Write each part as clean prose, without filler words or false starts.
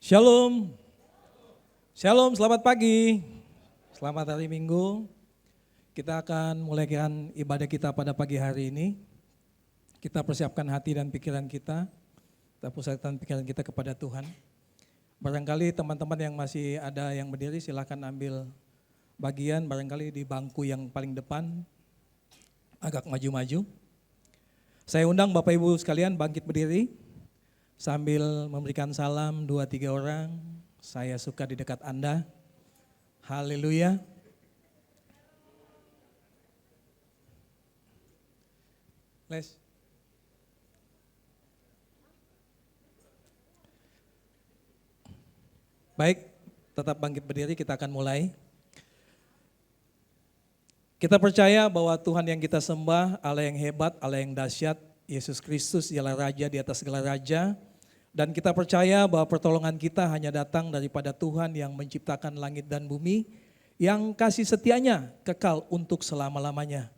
Shalom, shalom, selamat pagi, selamat hari Minggu. Kita akan mulaikan ibadah kita pada pagi hari ini. Kita persiapkan hati dan pikiran kita pusatkan pikiran kita kepada Tuhan. Barangkali teman-teman yang masih ada yang berdiri silahkan ambil bagian, barangkali di bangku yang paling depan, agak maju-maju. Saya undang Bapak Ibu sekalian bangkit berdiri. Sambil memberikan salam 2-3 orang, saya suka di dekat Anda. Haleluya. Les. Baik, tetap bangkit berdiri, kita akan mulai. Kita percaya bahwa Tuhan yang kita sembah, Allah yang hebat, Allah yang dahsyat, Yesus Kristus ialah Raja di atas segala Raja. Dan kita percaya bahwa pertolongan kita hanya datang daripada Tuhan yang menciptakan langit dan bumi, yang kasih setianya kekal untuk selama-lamanya.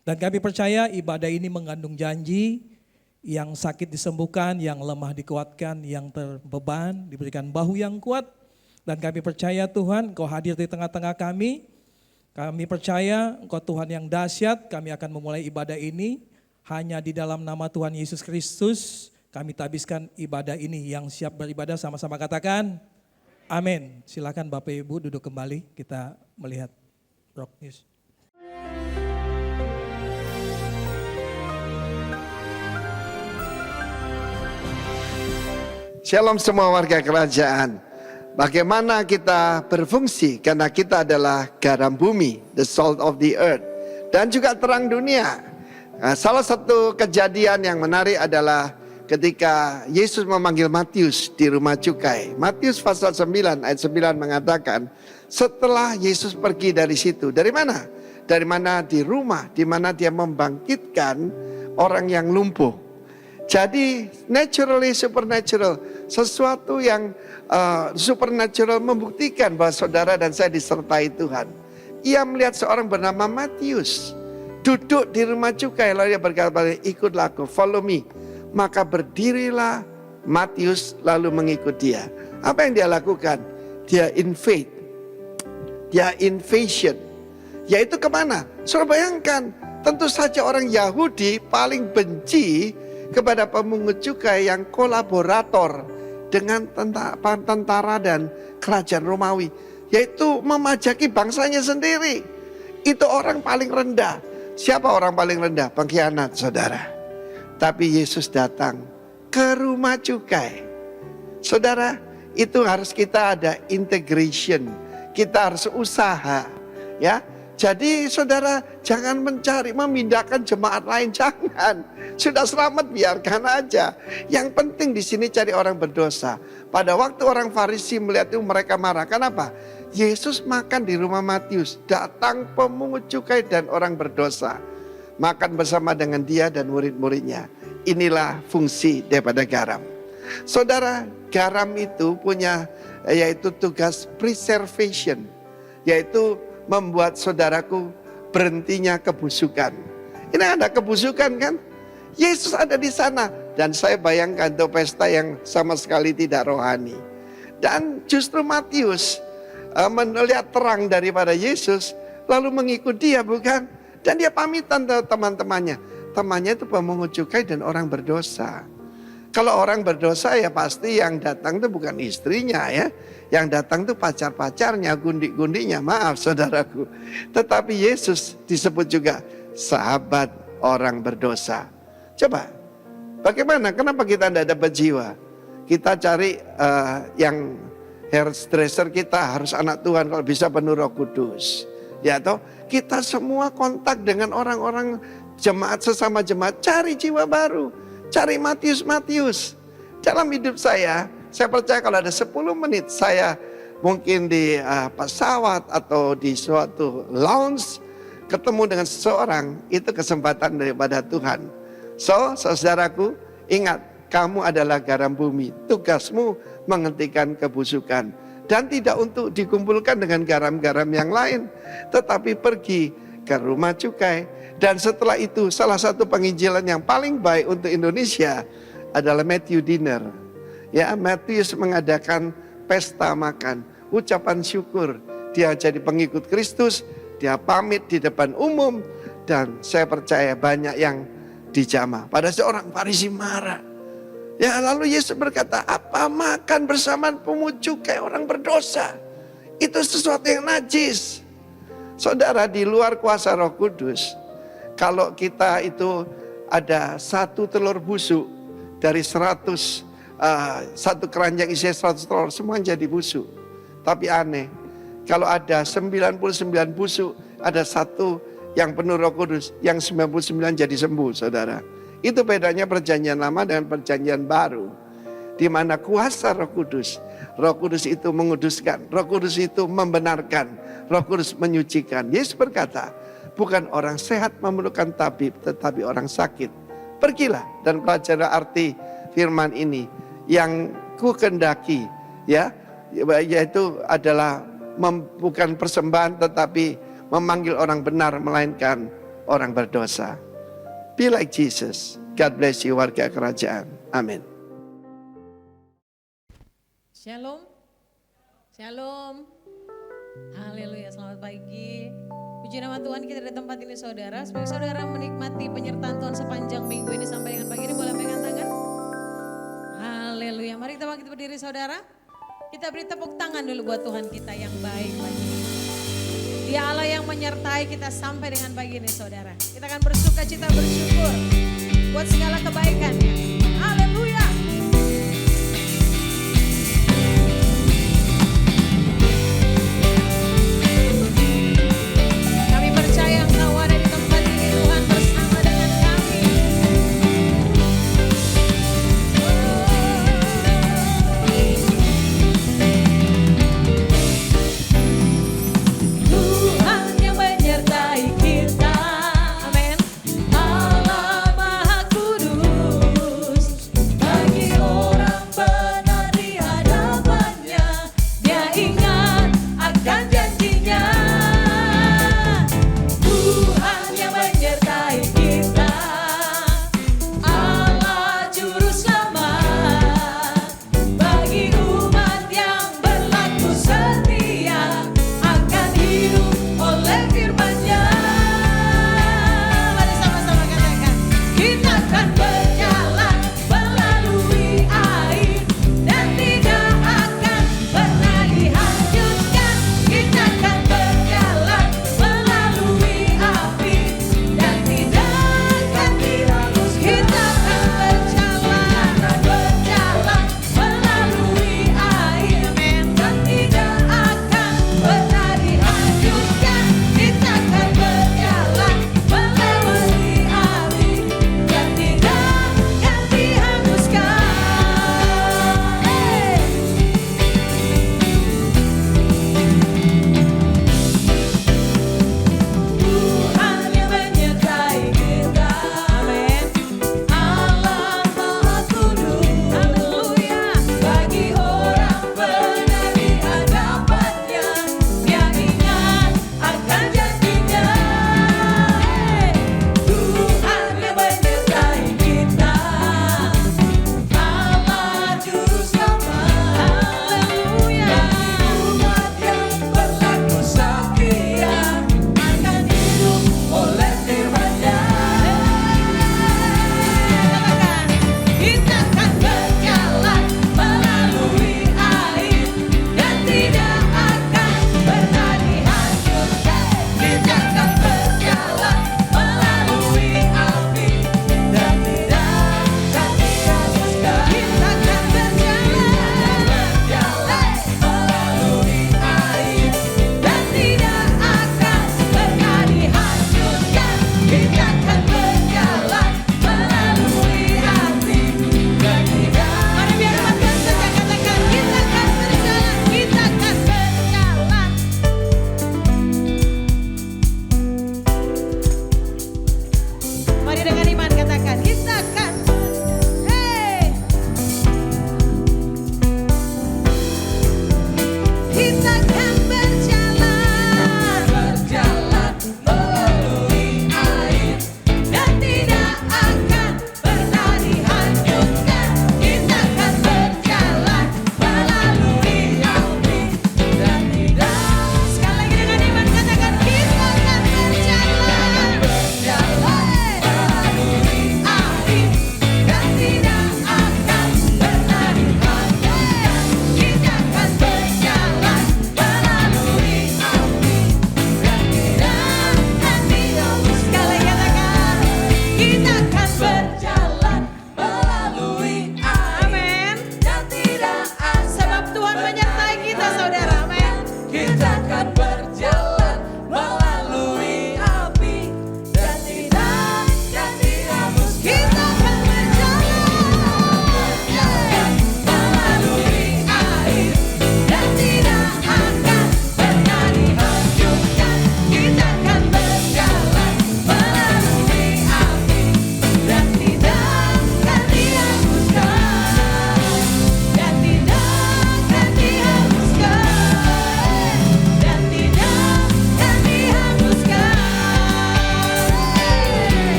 Dan kami percaya ibadah ini mengandung janji, yang sakit disembuhkan, yang lemah dikuatkan, yang terbeban diberikan bahu yang kuat. Dan kami percaya Tuhan, Engkau hadir di tengah-tengah kami. Kami percaya Engkau Tuhan yang dahsyat, kami akan memulai ibadah ini hanya di dalam nama Tuhan Yesus Kristus. Kami tabiskan ibadah ini, yang siap beribadah sama-sama katakan amin. Silakan Bapak Ibu duduk kembali, kita melihat Rock News. Shalom semua warga kerajaan. Bagaimana kita berfungsi karena kita adalah garam bumi, the salt of the earth, dan juga terang dunia. Nah, salah satu kejadian yang menarik adalah ketika Yesus memanggil Matius di rumah cukai. Matius pasal 9 ayat 9 mengatakan, setelah Yesus pergi dari situ, dari mana? Dari mana? Di rumah, di mana dia membangkitkan orang yang lumpuh. Jadi naturally supernatural, sesuatu yang supernatural membuktikan bahwa saudara dan saya disertai Tuhan. Ia melihat seorang bernama Matius duduk di rumah cukai, lalu dia berkata, ikutlah aku, follow me. Maka berdirilah Matius lalu mengikut dia. Apa yang dia lakukan? Dia invade, dia invasion. Yaitu kemana? Saudara bayangkan, tentu saja orang Yahudi paling benci kepada pemungut cukai yang kolaborator dengan tentara dan kerajaan Romawi. Yaitu memajaki bangsanya sendiri. Itu orang paling rendah. Siapa orang paling rendah? Pengkhianat, saudara. Tapi Yesus datang ke rumah cukai. Saudara, itu harus kita ada integration. Kita harus usaha, ya. Jadi saudara jangan memindahkan jemaat lain, jangan. Sudah selamat biarkan aja. Yang penting di sini cari orang berdosa. Pada waktu orang Farisi melihat itu mereka marah. Kenapa? Yesus makan di rumah Matius. Datang pemungut cukai dan orang berdosa. Makan bersama dengan dia dan murid-muridnya. Inilah fungsi daripada garam. Saudara, garam itu punya yaitu tugas preservation. Yaitu membuat saudaraku berhentinya kebusukan. Ini ada kebusukan kan? Yesus ada di sana. Dan saya bayangkan itu pesta yang sama sekali tidak rohani. Dan justru Matius melihat terang daripada Yesus. Lalu mengikut dia, bukan? Dan dia pamitan ke teman-temannya. Temannya itu pemungut cukai dan orang berdosa. Kalau orang berdosa ya pasti yang datang itu bukan istrinya ya. Yang datang itu pacar-pacarnya, gundik-gundiknya. Maaf saudaraku. Tetapi Yesus disebut juga sahabat orang berdosa. Coba, bagaimana? Kenapa kita tidak dapat jiwa? Kita cari yang hairdresser kita harus anak Tuhan, kalau bisa penuh Roh Kudus. Ya toh, kita semua kontak dengan orang-orang jemaat, sesama jemaat, cari jiwa baru, cari Matius. Dalam hidup saya percaya kalau ada 10 menit saya mungkin di pesawat atau di suatu lounge ketemu dengan seseorang, itu kesempatan daripada Tuhan. So, saudaraku, ingat, kamu adalah garam bumi. Tugasmu menghentikan kebusukan. Dan tidak untuk dikumpulkan dengan garam-garam yang lain. Tetapi pergi ke rumah cukai. Dan setelah itu salah satu penginjilan yang paling baik untuk Indonesia adalah Matthew Dinner. Ya, Matius mengadakan pesta makan, ucapan syukur. Dia jadi pengikut Kristus, dia pamit di depan umum, dan saya percaya banyak yang dijamah. Pada seorang Farisi marah. Ya, lalu Yesus berkata, apa makan bersama pungut cukai orang berdosa? Itu sesuatu yang najis. Saudara, di luar kuasa Roh Kudus, kalau kita itu ada 1 telur busuk dari 100, satu keranjang isinya 100 telur, semua jadi busuk. Tapi aneh, kalau ada 99 busuk, ada 1 yang penuh Roh Kudus, yang 99 jadi sembuh, saudara. Itu bedanya perjanjian lama dengan perjanjian baru. Di mana kuasa Roh Kudus itu menguduskan, Roh Kudus itu membenarkan, Roh Kudus menyucikan. Yesus berkata, bukan orang sehat memerlukan tabib, tetapi orang sakit. Pergilah dan pelajari arti firman ini. Yang ku kendaki, ya, yaitu adalah bukan persembahan, tetapi memanggil orang benar, melainkan orang berdosa. Be like Jesus. God bless you, warga kerajaan. Amin. Shalom. Shalom. Haleluya, selamat pagi. Puji nama Tuhan, kita di tempat ini saudara. Sebagai saudara menikmati penyertaan Tuhan sepanjang minggu ini sampai dengan pagi ini, boleh pegang tangan. Haleluya, mari kita bangkit berdiri saudara. Kita beri tepuk tangan dulu buat Tuhan kita yang baik pagi ini. Dia Allah yang menyertai kita sampai dengan pagi ini saudara. Kita akan bersuka cita, bersyukur buat segala kebaikannya. Haleluya. Kami percaya Engkau ada di tempat ini Tuhan, bersama dengan kami. Tuhan yang menyertai kita. Amin. Allah Maha Kudus.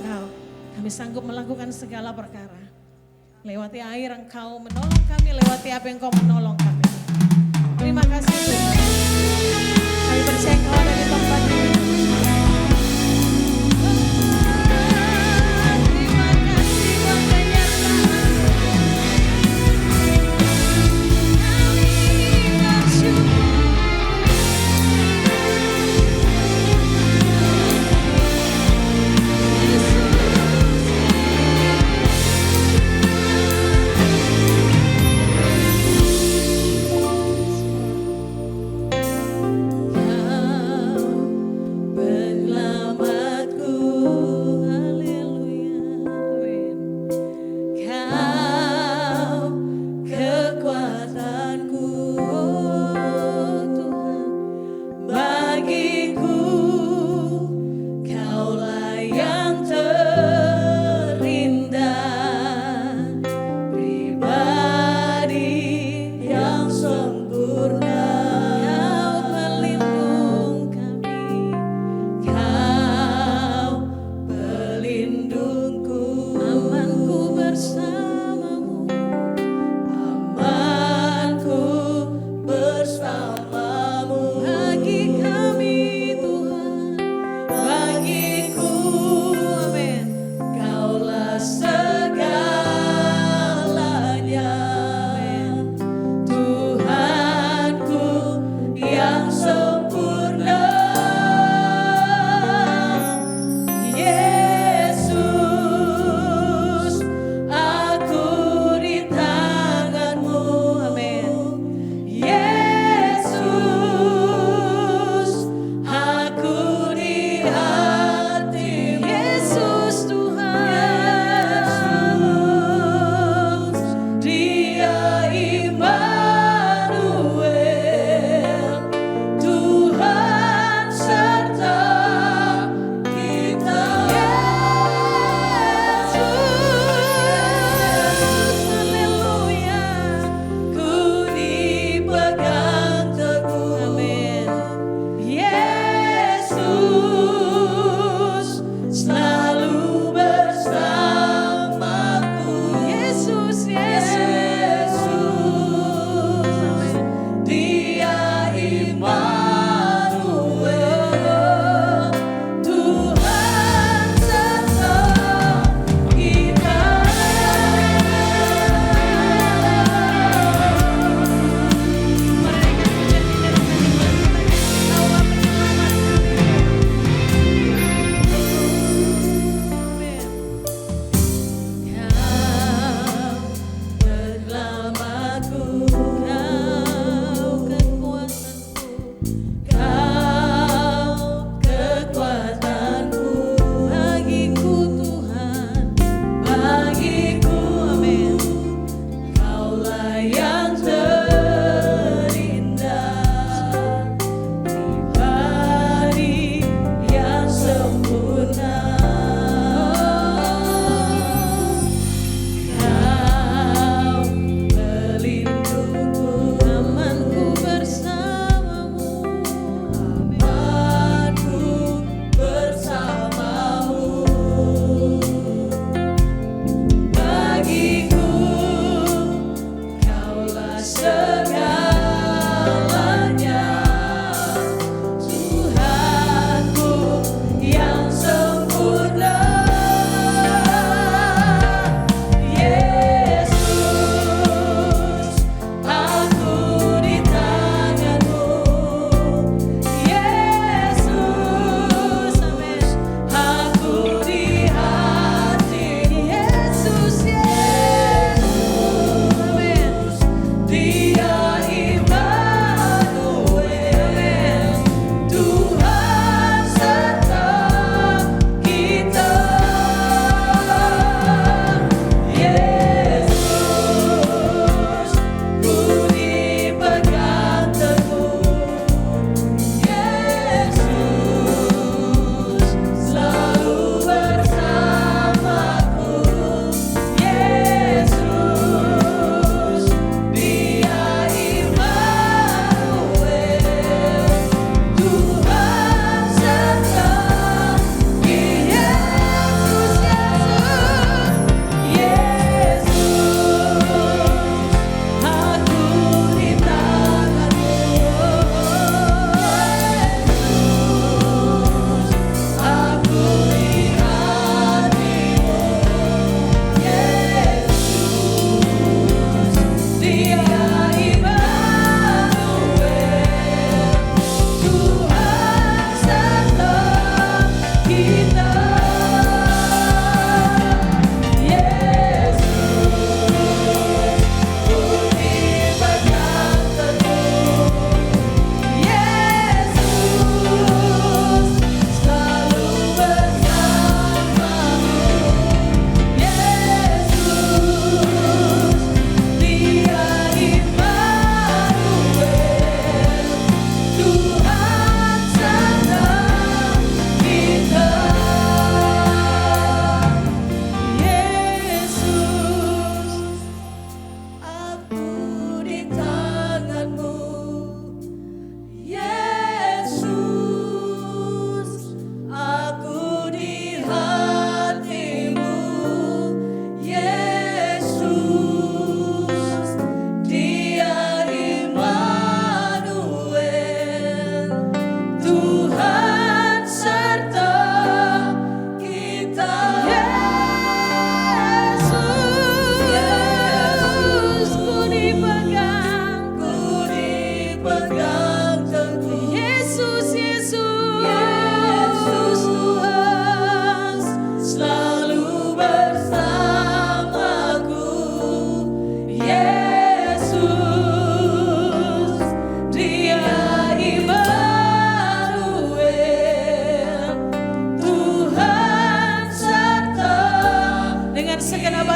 Engkau, kami sanggup melakukan segala perkara. Lewati air Engkau menolong kami, lewati apa yang Engkau menolong kami. Terima kasih Tuhan. Kami percaya Engkau ada di tempat ini. Terima kasih buat penyertaan. Kami bersyukur. Kau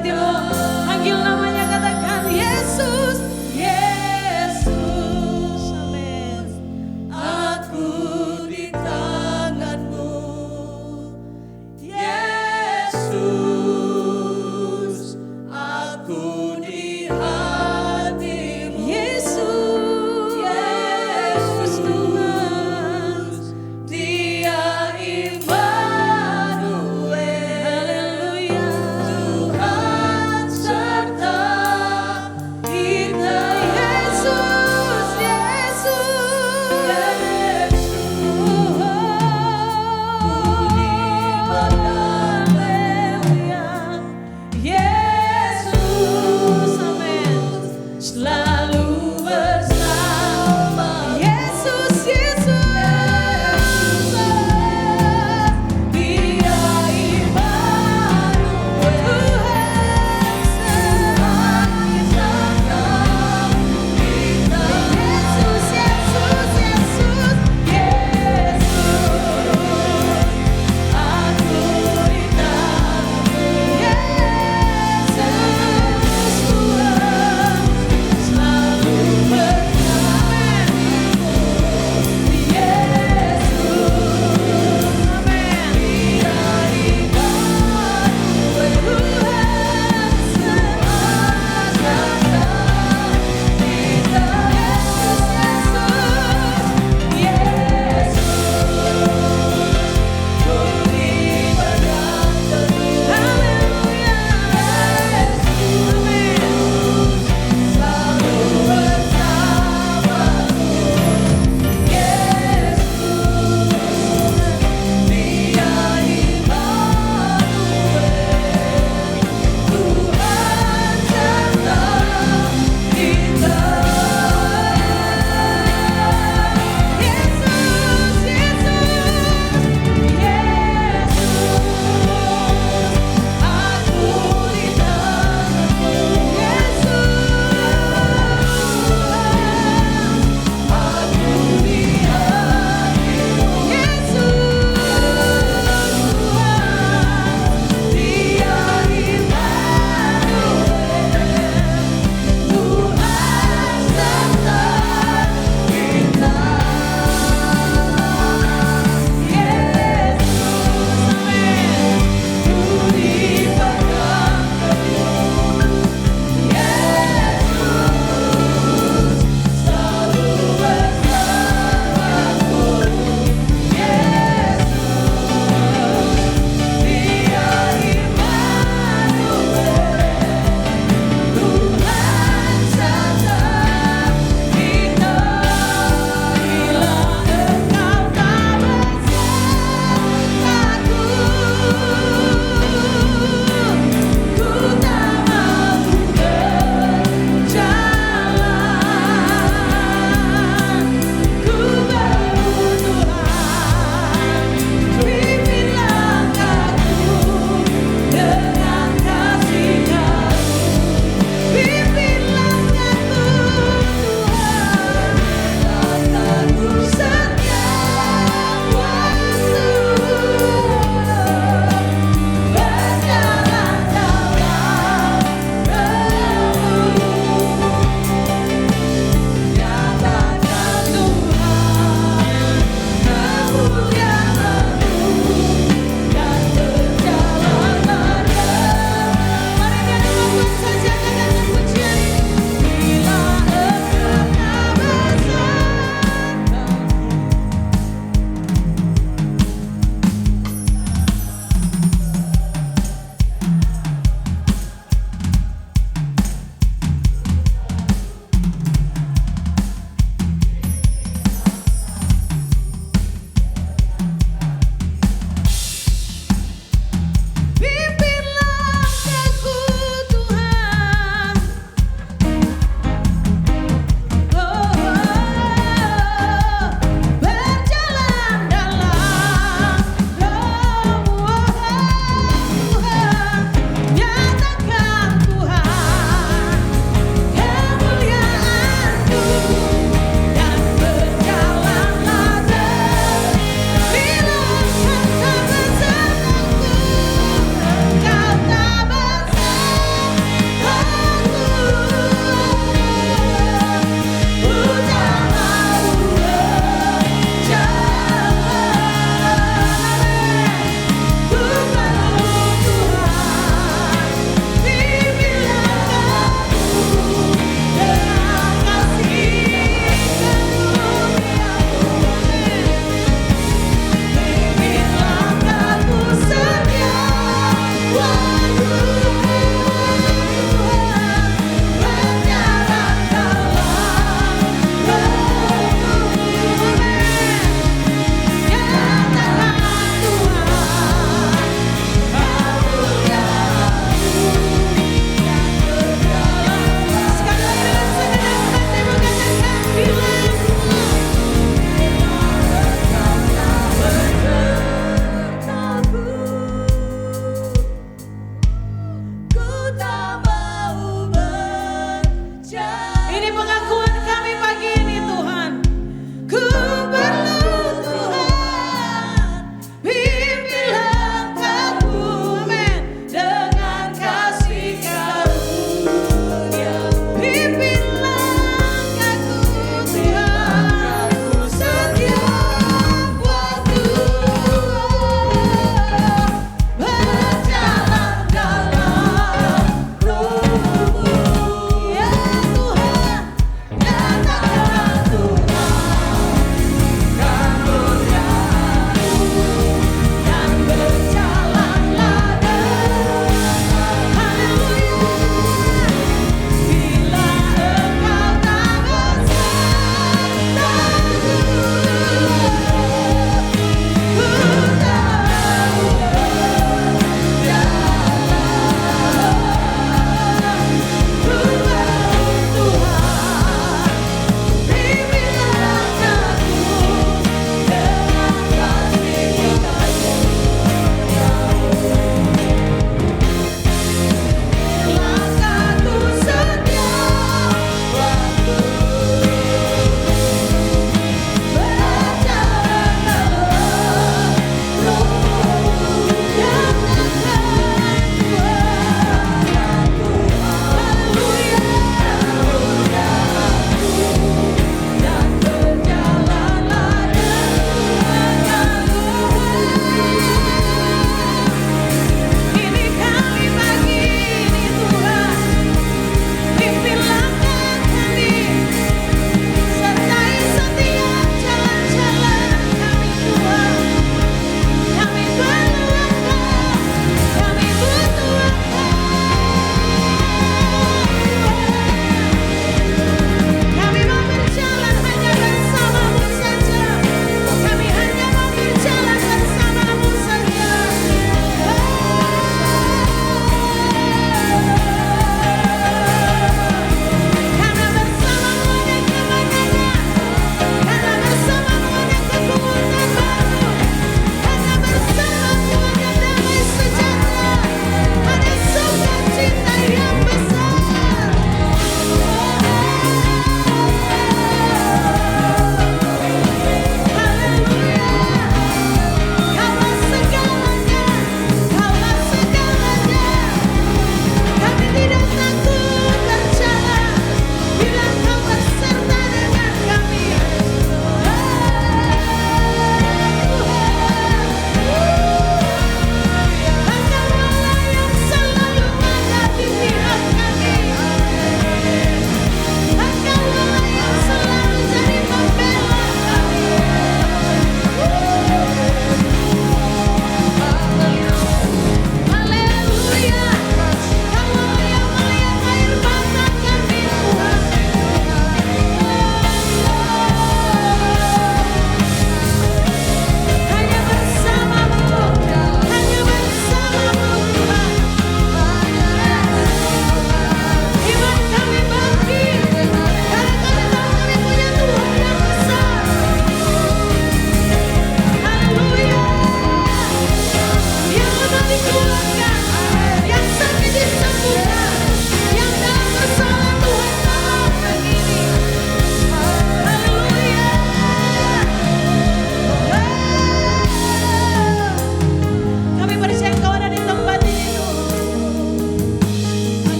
hatimu. Panggil namanya, katakan Yesus, Yesus. Amin. Aku di tanganmu, Yesus. Aku di hatimu, Yesus, Yesus. Dia Immanuel, haleluya. Tuhan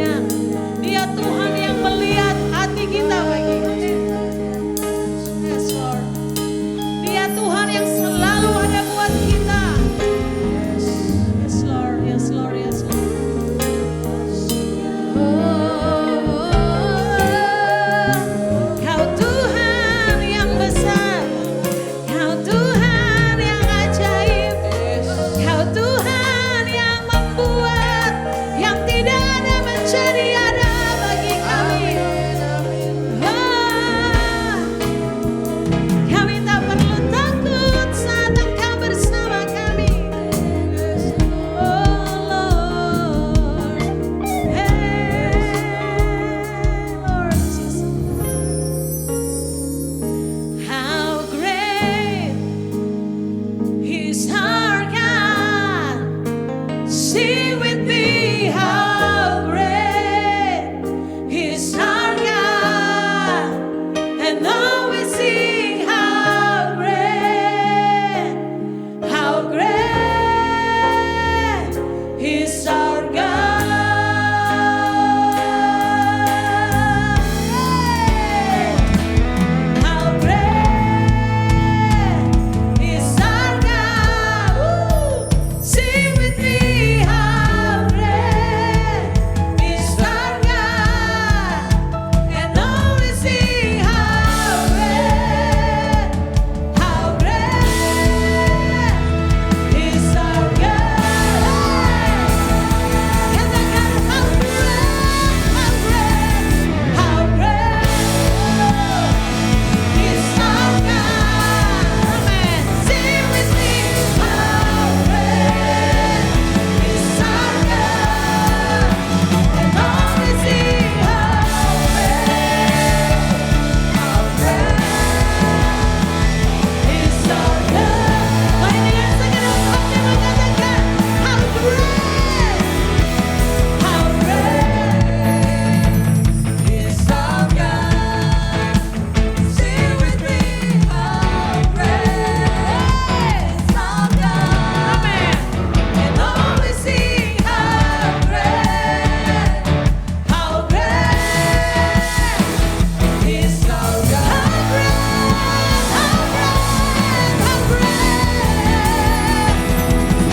haleluya. Dia Tuhan yang melihat hati kita baginya. Yes Lord. Dia Tuhan yang selalu ada buat kita. Yes Lord, yes Lord, yes Lord. Kau Tuhan yang besar, Kau Tuhan yang ajaib, Kau Tuhan yang membuat yang tidak ada menjadi ada bagi kami. Kami tak perlu takut saat Engkau bersama kami. Oh Lord, hey Lord Jesus. How great is our God. Sing with me, how great is our God. And now we sing, how great is our God. How great is our God. Woo! Sing with me, how great is our God. And all we sing, how great is our God. Katakan, how great is our God. Amen. Sing with me, how great is our God. And all we sing, how great is our God. Mari dengan segenap hati mengatakan, how great is our God. Sing with me, how great is our God. Amen. And all we sing, how great is our God.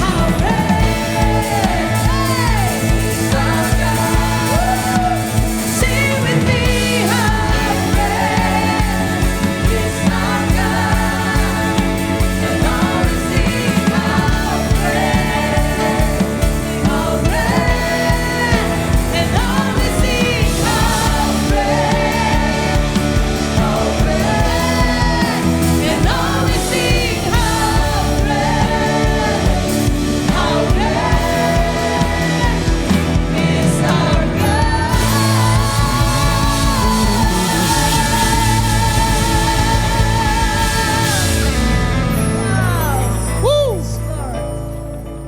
How great is our God. Sing with me, how great is our God. And all we sing, how great, and all we sing, how great, and all we sing, how great is our God.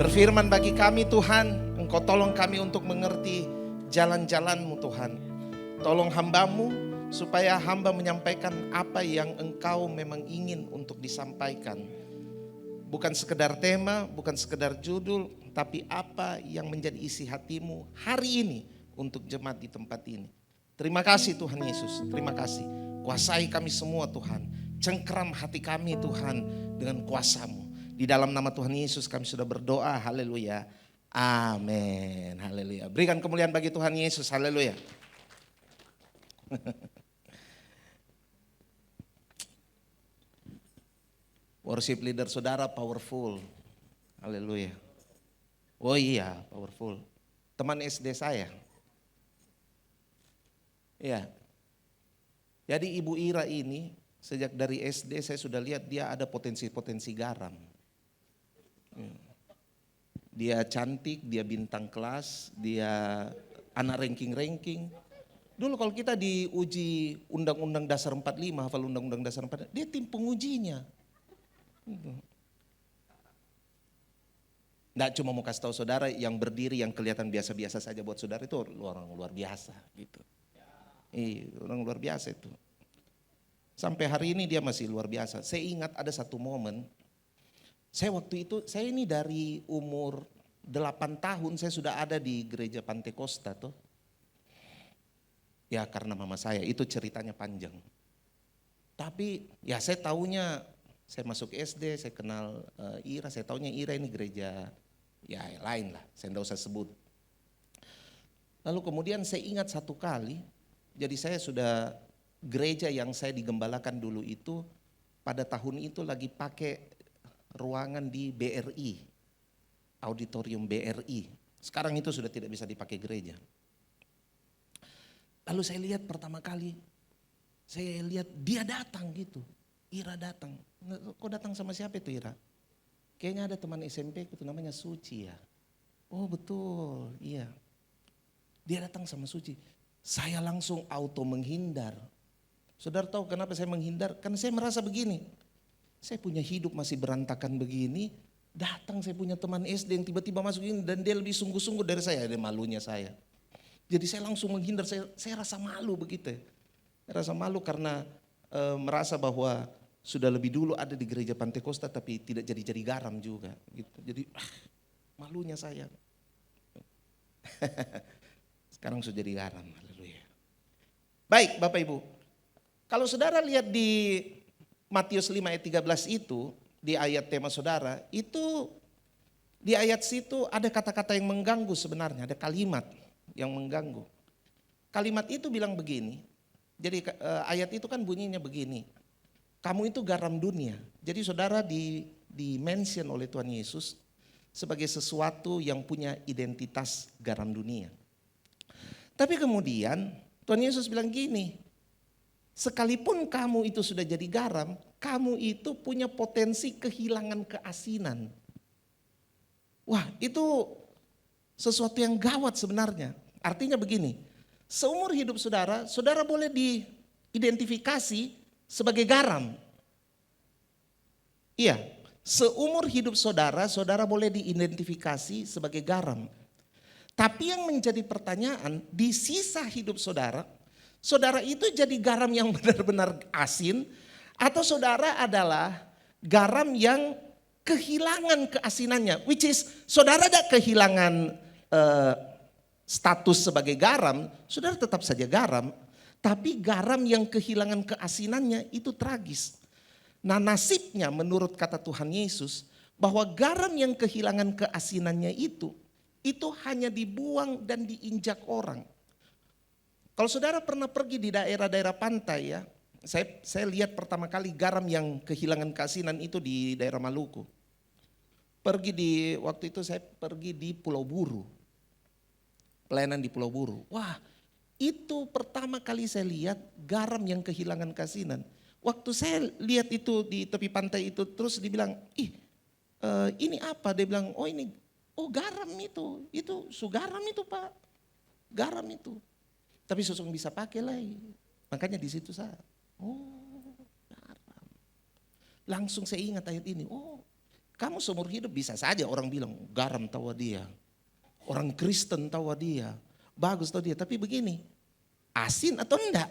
Berfirman bagi kami Tuhan, Engkau tolong kami untuk mengerti jalan-jalan-Mu Tuhan. Tolong hamba-Mu supaya hamba menyampaikan apa yang Engkau memang ingin untuk disampaikan. Bukan sekedar tema, bukan sekedar judul, tapi apa yang menjadi isi hati-Mu hari ini untuk jemaat di tempat ini. Terima kasih Tuhan Yesus, terima kasih. Kuasai kami semua Tuhan. Cengkeram hati kami Tuhan dengan kuasa-Mu. Di dalam nama Tuhan Yesus kami sudah berdoa, haleluya. Amin, haleluya. Berikan kemuliaan bagi Tuhan Yesus, haleluya. Worship leader saudara powerful, haleluya. Oh iya, powerful. Teman SD saya. Iya. Jadi Ibu Ira ini sejak dari SD saya sudah lihat dia ada potensi-potensi garam. Dia cantik, dia bintang kelas, dia anak ranking-ranking. Dulu kalau kita diuji Undang-Undang Dasar 45, hafal Undang-Undang Dasar 45, dia tim pengujinya. Nggak cuma mau kasih tahu saudara yang berdiri yang kelihatan biasa-biasa saja buat saudara itu orang luar biasa gitu. Orang luar biasa itu. Sampai hari ini dia masih luar biasa. Saya ingat ada satu momen, saya waktu itu, saya ini dari umur 8 tahun saya sudah ada di gereja Pantekosta tuh. Ya karena mama saya, itu ceritanya panjang. Tapi ya saya taunya, saya masuk SD, saya kenal Ira, saya taunya Ira ini gereja ya lain lah, saya tidak usah sebut. Lalu kemudian saya ingat satu kali, jadi saya sudah gereja yang saya digembalakan dulu itu pada tahun itu lagi pakai ruangan di BRI, auditorium BRI. Sekarang itu sudah tidak bisa dipakai gereja. Lalu saya lihat pertama kali, saya lihat dia datang gitu. Ira datang. Kok datang sama siapa itu Ira? Kayaknya ada teman SMP itu namanya Suci ya. Oh betul, iya. Dia datang sama Suci. Saya langsung auto menghindar. Saudara tahu kenapa saya menghindar? Karena saya merasa begini. Saya punya hidup masih berantakan begini. Datang saya punya teman SD yang tiba-tiba masuk ini dan dia lebih sungguh-sungguh dari saya. Ada malunya saya. Jadi saya langsung menghindar, saya rasa malu begitu. Saya rasa malu karena merasa bahwa sudah lebih dulu ada di gereja Pantekosta tapi tidak jadi garam juga. Gitu. Jadi malunya saya. Sekarang sudah jadi garam, haleluya. Baik Bapak Ibu, kalau saudara lihat di Matius 5 ayat 13 itu, di ayat tema saudara, itu di ayat situ ada kata-kata yang mengganggu sebenarnya, ada kalimat yang mengganggu. Kalimat itu bilang begini, jadi ayat itu kan bunyinya begini, kamu itu garam dunia. Jadi saudara di mention oleh Tuhan Yesus sebagai sesuatu yang punya identitas garam dunia. Tapi kemudian Tuhan Yesus bilang gini, sekalipun kamu itu sudah jadi garam, kamu itu punya potensi kehilangan keasinan. Wah itu sesuatu yang gawat sebenarnya. Artinya begini, seumur hidup saudara, saudara boleh diidentifikasi sebagai garam. Iya, seumur hidup saudara, saudara boleh diidentifikasi sebagai garam. Tapi yang menjadi pertanyaan, di sisa hidup saudara, saudara itu jadi garam yang benar-benar asin, atau saudara adalah garam yang kehilangan keasinannya. Which is, saudara ada kehilangan status sebagai garam, saudara tetap saja garam, tapi garam yang kehilangan keasinannya itu tragis. Nah nasibnya menurut kata Tuhan Yesus, bahwa garam yang kehilangan keasinannya itu hanya dibuang dan diinjak orang. Kalau saudara pernah pergi di daerah-daerah pantai ya, saya lihat pertama kali garam yang kehilangan keasinan itu di daerah Maluku. Waktu itu saya pergi di Pulau Buru. Pelayanan di Pulau Buru. Wah, itu pertama kali saya lihat garam yang kehilangan keasinan. Waktu saya lihat itu di tepi pantai itu terus dibilang, ini apa? Dia bilang, garam itu garam itu Pak, garam itu. Tapi susung bisa pakai lah. Makanya di situ saya, garam. Langsung saya ingat ayat ini, kamu seumur hidup bisa saja orang bilang garam tahu dia. Orang Kristen tahu dia, bagus tahu dia. Tapi begini, asin atau enggak?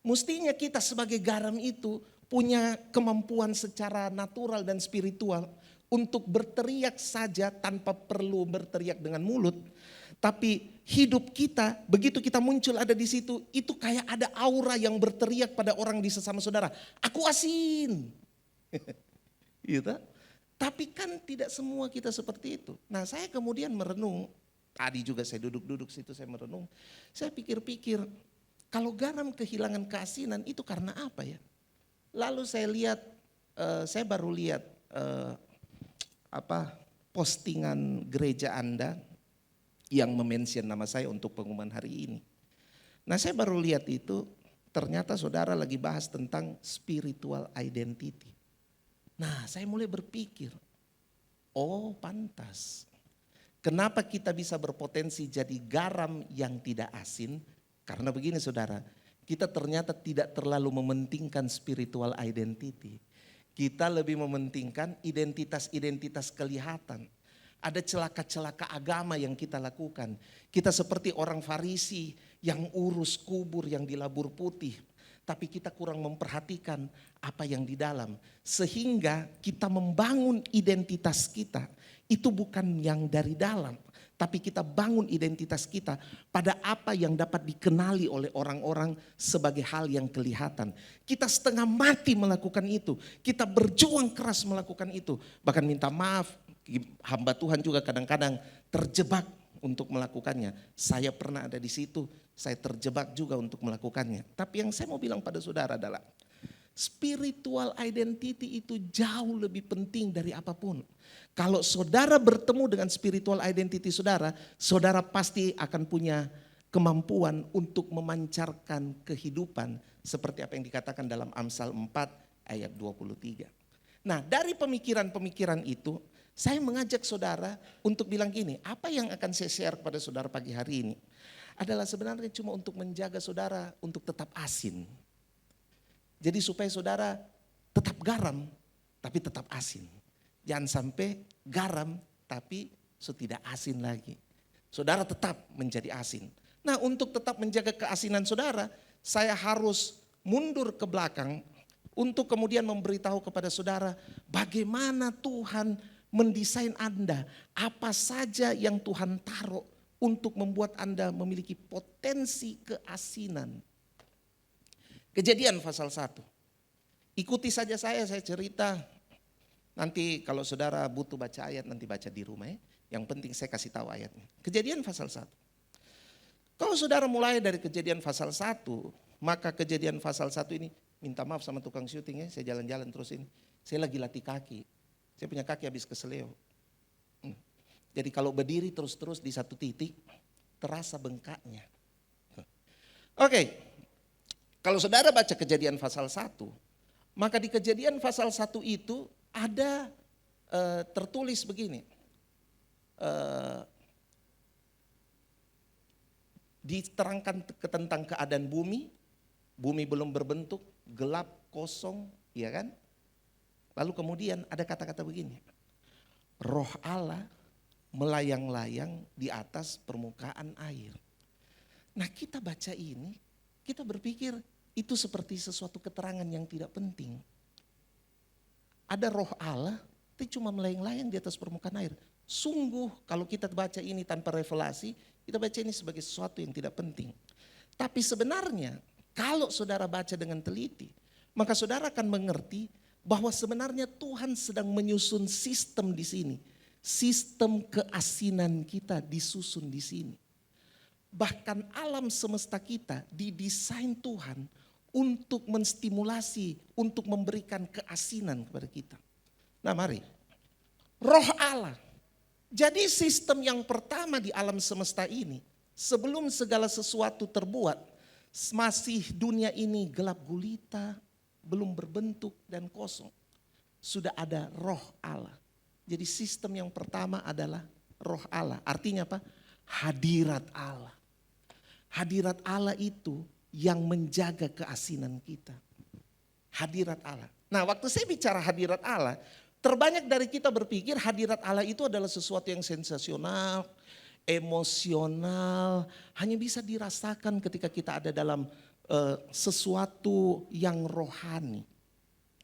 Mestinya kita sebagai garam itu punya kemampuan secara natural dan spiritual untuk berteriak saja tanpa perlu berteriak dengan mulut. Tapi hidup kita, begitu kita muncul ada di situ, itu kayak ada aura yang berteriak pada orang di sesama saudara. Aku asin. Gitu. Tapi kan tidak semua kita seperti itu. Nah saya kemudian merenung, tadi juga saya duduk-duduk situ saya merenung. Saya pikir-pikir, kalau garam kehilangan keasinan itu karena apa ya? Lalu saya lihat, saya baru lihat postingan gereja Anda yang memention nama saya untuk pengumuman hari ini. Nah saya baru lihat itu, ternyata saudara lagi bahas tentang spiritual identity. Nah saya mulai berpikir, pantas. Kenapa kita bisa berpotensi jadi garam yang tidak asin? Karena begini saudara, kita ternyata tidak terlalu mementingkan spiritual identity. Kita lebih mementingkan identitas-identitas kelihatan. Ada celaka-celaka agama yang kita lakukan. Kita seperti orang Farisi yang urus kubur yang dilabur putih. Tapi kita kurang memperhatikan apa yang di dalam. Sehingga kita membangun identitas kita. Itu bukan yang dari dalam. Tapi kita bangun identitas kita pada apa yang dapat dikenali oleh orang-orang sebagai hal yang kelihatan. Kita setengah mati melakukan itu. Kita berjuang keras melakukan itu. Bahkan minta maaf, hamba Tuhan juga kadang-kadang terjebak untuk melakukannya. Saya pernah ada di situ, saya terjebak juga untuk melakukannya. Tapi yang saya mau bilang pada saudara adalah spiritual identity itu jauh lebih penting dari apapun. Kalau saudara bertemu dengan spiritual identity saudara, saudara pasti akan punya kemampuan untuk memancarkan kehidupan seperti apa yang dikatakan dalam Amsal 4 ayat 23. Nah, dari pemikiran-pemikiran itu, saya mengajak saudara untuk bilang gini, apa yang akan saya share kepada saudara pagi hari ini adalah sebenarnya cuma untuk menjaga saudara untuk tetap asin. Jadi supaya saudara tetap garam tapi tetap asin. Jangan sampai garam tapi tidak asin lagi. Saudara tetap menjadi asin. Nah, untuk tetap menjaga keasinan saudara, saya harus mundur ke belakang untuk kemudian memberitahu kepada saudara bagaimana Tuhan mendesain Anda. Apa saja yang Tuhan taruh untuk membuat Anda memiliki potensi keasinan. Kejadian pasal 1. Ikuti saja saya cerita. Nanti kalau saudara butuh baca ayat, nanti baca di rumah ya. Yang penting saya kasih tahu ayatnya. Kejadian pasal 1. Kalau saudara mulai dari kejadian pasal 1, maka kejadian pasal 1 ini, minta maaf sama tukang syuting ya, saya jalan-jalan terus ini. Saya lagi latih kaki. Saya punya kaki habis keseleo. Jadi kalau berdiri terus-terus di satu titik, terasa bengkaknya. Oke. Kalau saudara baca kejadian pasal 1, maka di kejadian pasal 1 itu ada tertulis begini. Diterangkan tentang keadaan bumi belum berbentuk, gelap, kosong, ya kan? Lalu kemudian ada kata-kata begini. Roh Allah melayang-layang di atas permukaan air. Nah, kita baca ini, kita berpikir itu seperti sesuatu keterangan yang tidak penting. Ada roh Allah, itu cuma melayang-layang di atas permukaan air. Sungguh kalau kita baca ini tanpa revelasi, kita baca ini sebagai sesuatu yang tidak penting. Tapi sebenarnya kalau saudara baca dengan teliti, maka saudara akan mengerti bahwa sebenarnya Tuhan sedang menyusun sistem di sini. Sistem keasinan kita disusun di sini. Bahkan alam semesta kita didesain Tuhan untuk menstimulasi, untuk memberikan keasinan kepada kita. Nah mari, roh Allah. Jadi sistem yang pertama di alam semesta ini, sebelum segala sesuatu terbuat, masih dunia ini gelap gulita, belum berbentuk dan kosong. Sudah ada roh Allah. Jadi sistem yang pertama adalah roh Allah. Artinya apa? Hadirat Allah. Hadirat Allah itu yang menjaga keasinan kita. Hadirat Allah. Nah, waktu saya bicara hadirat Allah, terbanyak dari kita berpikir hadirat Allah itu adalah sesuatu yang sensasional, emosional, hanya bisa dirasakan ketika kita ada dalam sesuatu yang rohani.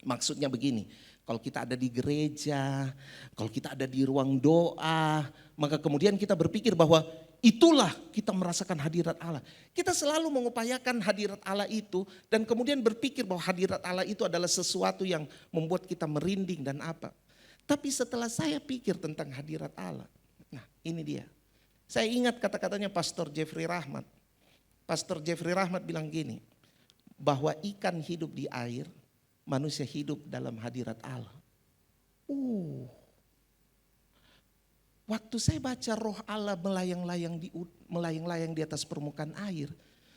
Maksudnya begini, kalau kita ada di gereja, kalau kita ada di ruang doa, maka kemudian kita berpikir bahwa itulah kita merasakan hadirat Allah. Kita selalu mengupayakan hadirat Allah itu dan kemudian berpikir bahwa hadirat Allah itu adalah sesuatu yang membuat kita merinding dan apa. Tapi setelah saya pikir tentang hadirat Allah, nah ini dia. Saya ingat kata-katanya Pastor Jeffrey Rahmat. Pastor Jeffrey Rahmat bilang gini, bahwa ikan hidup di air, manusia hidup dalam hadirat Allah. Waktu saya baca roh Allah melayang-layang di atas permukaan air,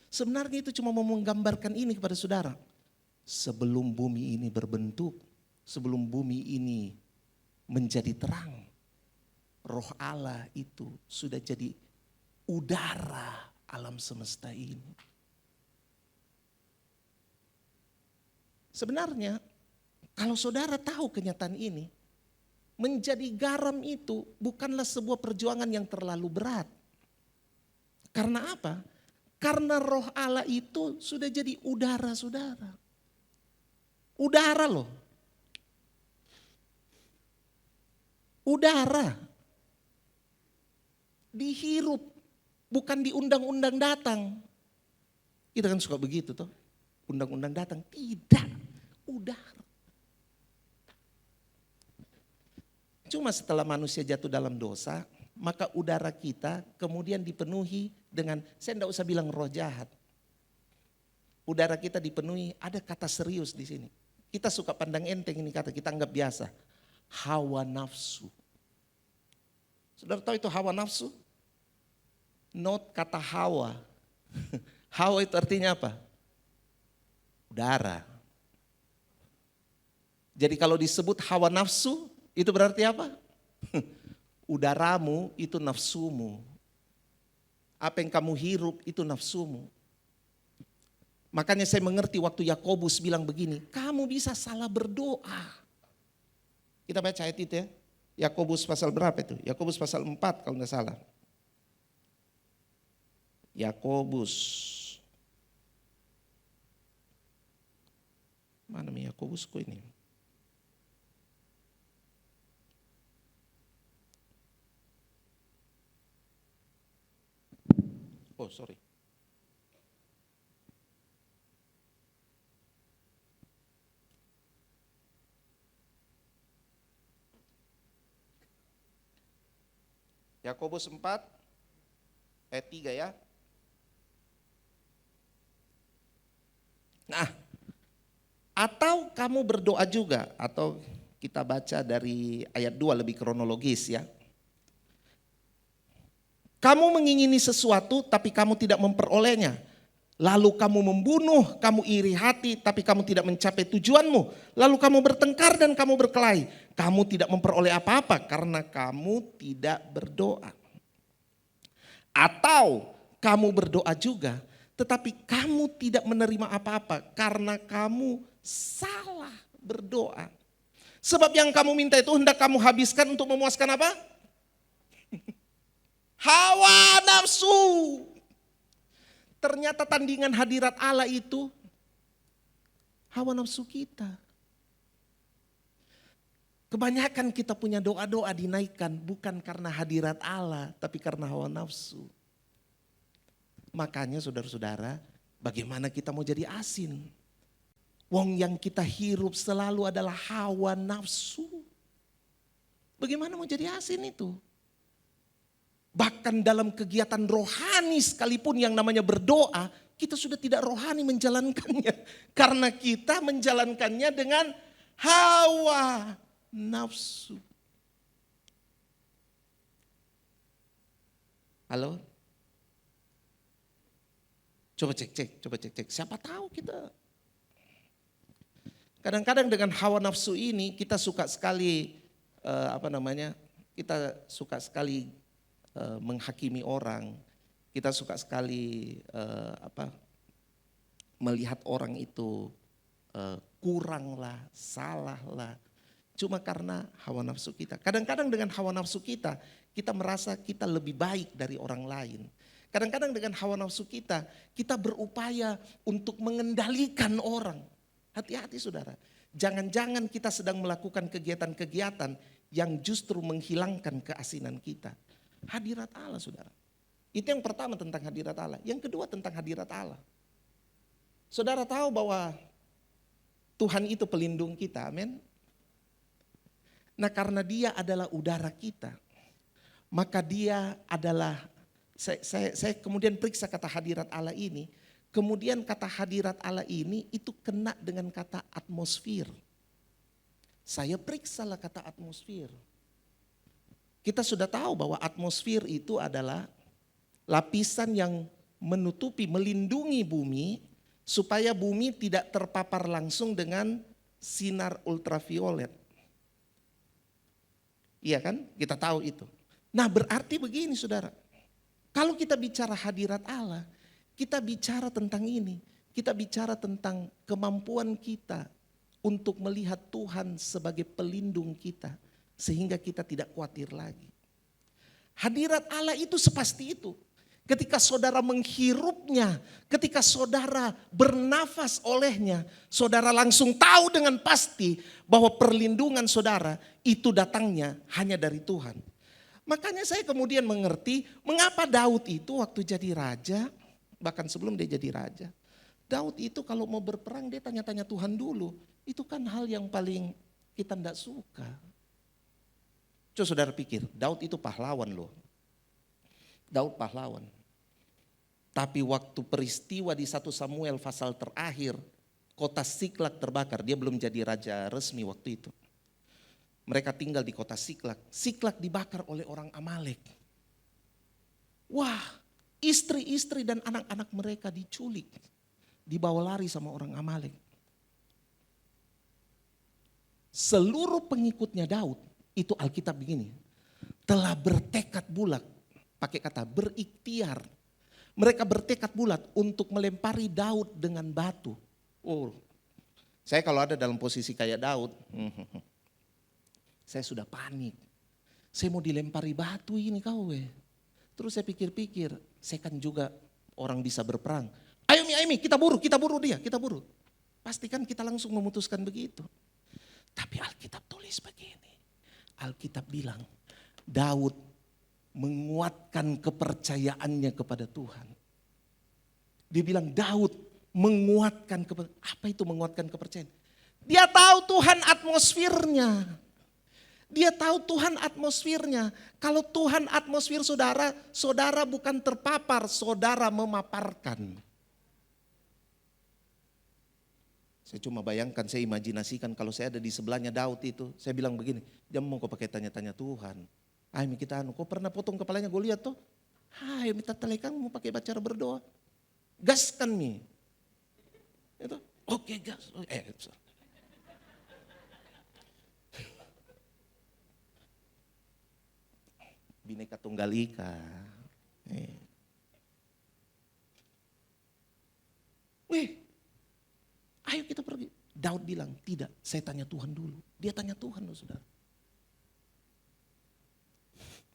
sebenarnya itu cuma mau menggambarkan ini kepada saudara. Sebelum bumi ini berbentuk, sebelum bumi ini menjadi terang, roh Allah itu sudah jadi udara alam semesta ini. Sebenarnya kalau saudara tahu kenyataan ini, menjadi garam itu bukanlah sebuah perjuangan yang terlalu berat. Karena apa? Karena roh Allah itu sudah jadi udara saudara. Udara loh. Udara. dihirup, bukan di undang-undang datang. Kita kan suka begitu toh, undang-undang datang. Tidak, udara. Cuma setelah manusia jatuh dalam dosa, maka udara kita kemudian dipenuhi dengan, saya tidak usah bilang roh jahat. Udara kita dipenuhi, ada kata serius di sini. Kita suka pandang enteng ini kata, kita anggap biasa. Hawa nafsu. Saudara tahu itu hawa nafsu? Not kata hawa. Hawa itu artinya apa? Udara. Jadi kalau disebut hawa nafsu, itu berarti apa? Udaramu itu nafsumu. Apa yang kamu hirup itu nafsumu. Makanya saya mengerti waktu Yakobus bilang begini, kamu bisa salah berdoa. Kita baca ayat itu ya. Yakobus pasal berapa itu? Yakobus pasal 4 kalau nggak salah. Yakobus. Mana nih Yakobusku ini? Oh sorry. Yakobus 4 ayat 3 ya. Nah, atau kamu berdoa juga, atau kita baca dari ayat 2 lebih kronologis ya. Kamu mengingini sesuatu tapi kamu tidak memperolehnya. Lalu kamu membunuh, kamu iri hati tapi kamu tidak mencapai tujuanmu. Lalu kamu bertengkar dan kamu berkelahi. Kamu tidak memperoleh apa-apa karena kamu tidak berdoa. Atau kamu berdoa juga tetapi kamu tidak menerima apa-apa karena kamu salah berdoa. Sebab yang kamu minta itu hendak kamu habiskan untuk memuaskan apa? Hawa nafsu. Ternyata tandingan hadirat Allah itu hawa nafsu kita. Kebanyakan kita punya doa-doa dinaikkan bukan karena hadirat Allah, tapi karena hawa nafsu. Makanya saudara-saudara, bagaimana kita mau jadi asin? Wong yang kita hirup selalu adalah hawa nafsu. Bagaimana mau jadi asin itu? Bahkan dalam kegiatan rohani sekalipun yang namanya berdoa, kita sudah tidak rohani menjalankannya. Karena kita menjalankannya dengan hawa nafsu. Halo? Coba cek. Siapa tahu kita. Kadang-kadang dengan hawa nafsu ini kita suka sekali, kita suka sekali menghakimi orang, kita suka sekali melihat orang itu kurang lah, salah lah. Cuma karena hawa nafsu kita. Kadang-kadang dengan hawa nafsu kita, kita merasa kita lebih baik dari orang lain. Kadang-kadang dengan hawa nafsu kita, kita berupaya untuk mengendalikan orang. Hati-hati saudara, jangan-jangan kita sedang melakukan kegiatan-kegiatan yang justru menghilangkan keasinan kita. Hadirat Allah saudara. Itu yang pertama tentang hadirat Allah. Yang kedua tentang hadirat Allah. Saudara tahu bahwa Tuhan itu pelindung kita, amin. Nah karena dia adalah udara kita, maka dia adalah, saya kemudian periksa kata hadirat Allah ini. Kemudian kata hadirat Allah ini itu kena dengan kata atmosfer. Saya periksalah kata atmosfer. Kita sudah tahu bahwa atmosfer itu adalah lapisan yang menutupi, melindungi bumi supaya bumi tidak terpapar langsung dengan sinar ultraviolet. Iya kan? Kita tahu itu. Nah berarti begini saudara, kalau kita bicara hadirat Allah, kita bicara tentang ini. Kita bicara tentang kemampuan kita untuk melihat Tuhan sebagai pelindung kita. Sehingga kita tidak khawatir lagi. Hadirat Allah itu sepasti itu. Ketika saudara menghirupnya, ketika saudara bernafas olehnya, saudara langsung tahu dengan pasti bahwa perlindungan saudara itu datangnya hanya dari Tuhan. Makanya saya kemudian mengerti mengapa Daud itu waktu jadi raja, bahkan sebelum dia jadi raja, Daud itu kalau mau berperang dia tanya-tanya Tuhan dulu. Itu kan hal yang paling kita tidak suka. Coba saudara pikir, Daud itu pahlawan loh. Daud pahlawan. Tapi waktu peristiwa di 1 Samuel pasal terakhir, kota Siklak terbakar, dia belum jadi raja resmi waktu itu. Mereka tinggal di kota Siklak. Siklak dibakar oleh orang Amalek. Wah, istri-istri dan anak-anak mereka diculik. Dibawa lari sama orang Amalek. Seluruh pengikutnya Daud, itu Alkitab begini. Telah bertekad bulat, pakai kata berikhtiar. Mereka bertekad bulat untuk melempari Daud dengan batu. Oh, saya kalau ada dalam posisi kayak Daud, saya sudah panik. Saya mau dilempari batu ini kau. Terus saya pikir-pikir, saya kan juga orang bisa berperang. Ayo Mi, kita buru dia, kita buru. Pastikan kita langsung memutuskan begitu. Tapi Alkitab tulis begini. Alkitab bilang, Daud menguatkan kepercayaannya kepada Tuhan. Dia bilang Daud menguatkan, apa itu menguatkan kepercayaan? Dia tahu Tuhan atmosfernya. Dia tahu Tuhan atmosfernya. Kalau Tuhan atmosfer saudara, saudara bukan terpapar, saudara memaparkan. Saya cuma bayangkan, saya imajinasikan kalau saya ada di sebelahnya Daud itu. Saya bilang begini, jangan mau kau pakai tanya-tanya Tuhan. Hai kita kau pernah potong kepalanya gue lihat tuh. Hai minta telekang mau pakai cara berdoa. Gaskan Mi. Itu, oke gas. Bineka Tunggal Ika. Wih, ayo kita pergi. Daud bilang, tidak, saya tanya Tuhan dulu. Dia tanya Tuhan loh saudara.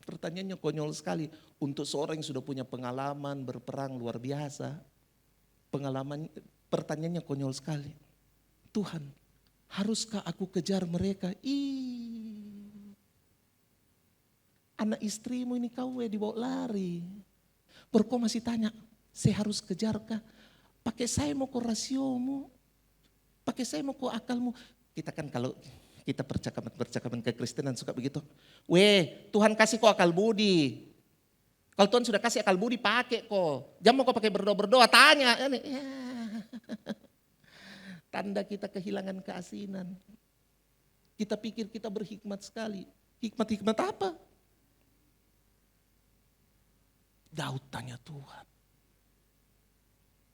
Pertanyaannya konyol sekali. Untuk seorang yang sudah punya pengalaman berperang luar biasa. Pertanyaannya konyol sekali. Tuhan, haruskah aku kejar mereka? Anak istrimu ini kau dibawa lari. Baru kau masih tanya, saya harus kejarkah? Pakai saya mau ke rasiomu. Pakai saya mau ke akalmu. Kita kan kalau kita percakapan kekristenan suka begitu. Tuhan kasih kau akal budi. Kalau Tuhan sudah kasih akal budi pakai kok. Jangan mau kau pakai berdoa-berdoa, tanya. Ya. Tanda kita kehilangan keasinan. Kita pikir kita berhikmat sekali. Hikmat-hikmat apa? Daud tanya Tuhan.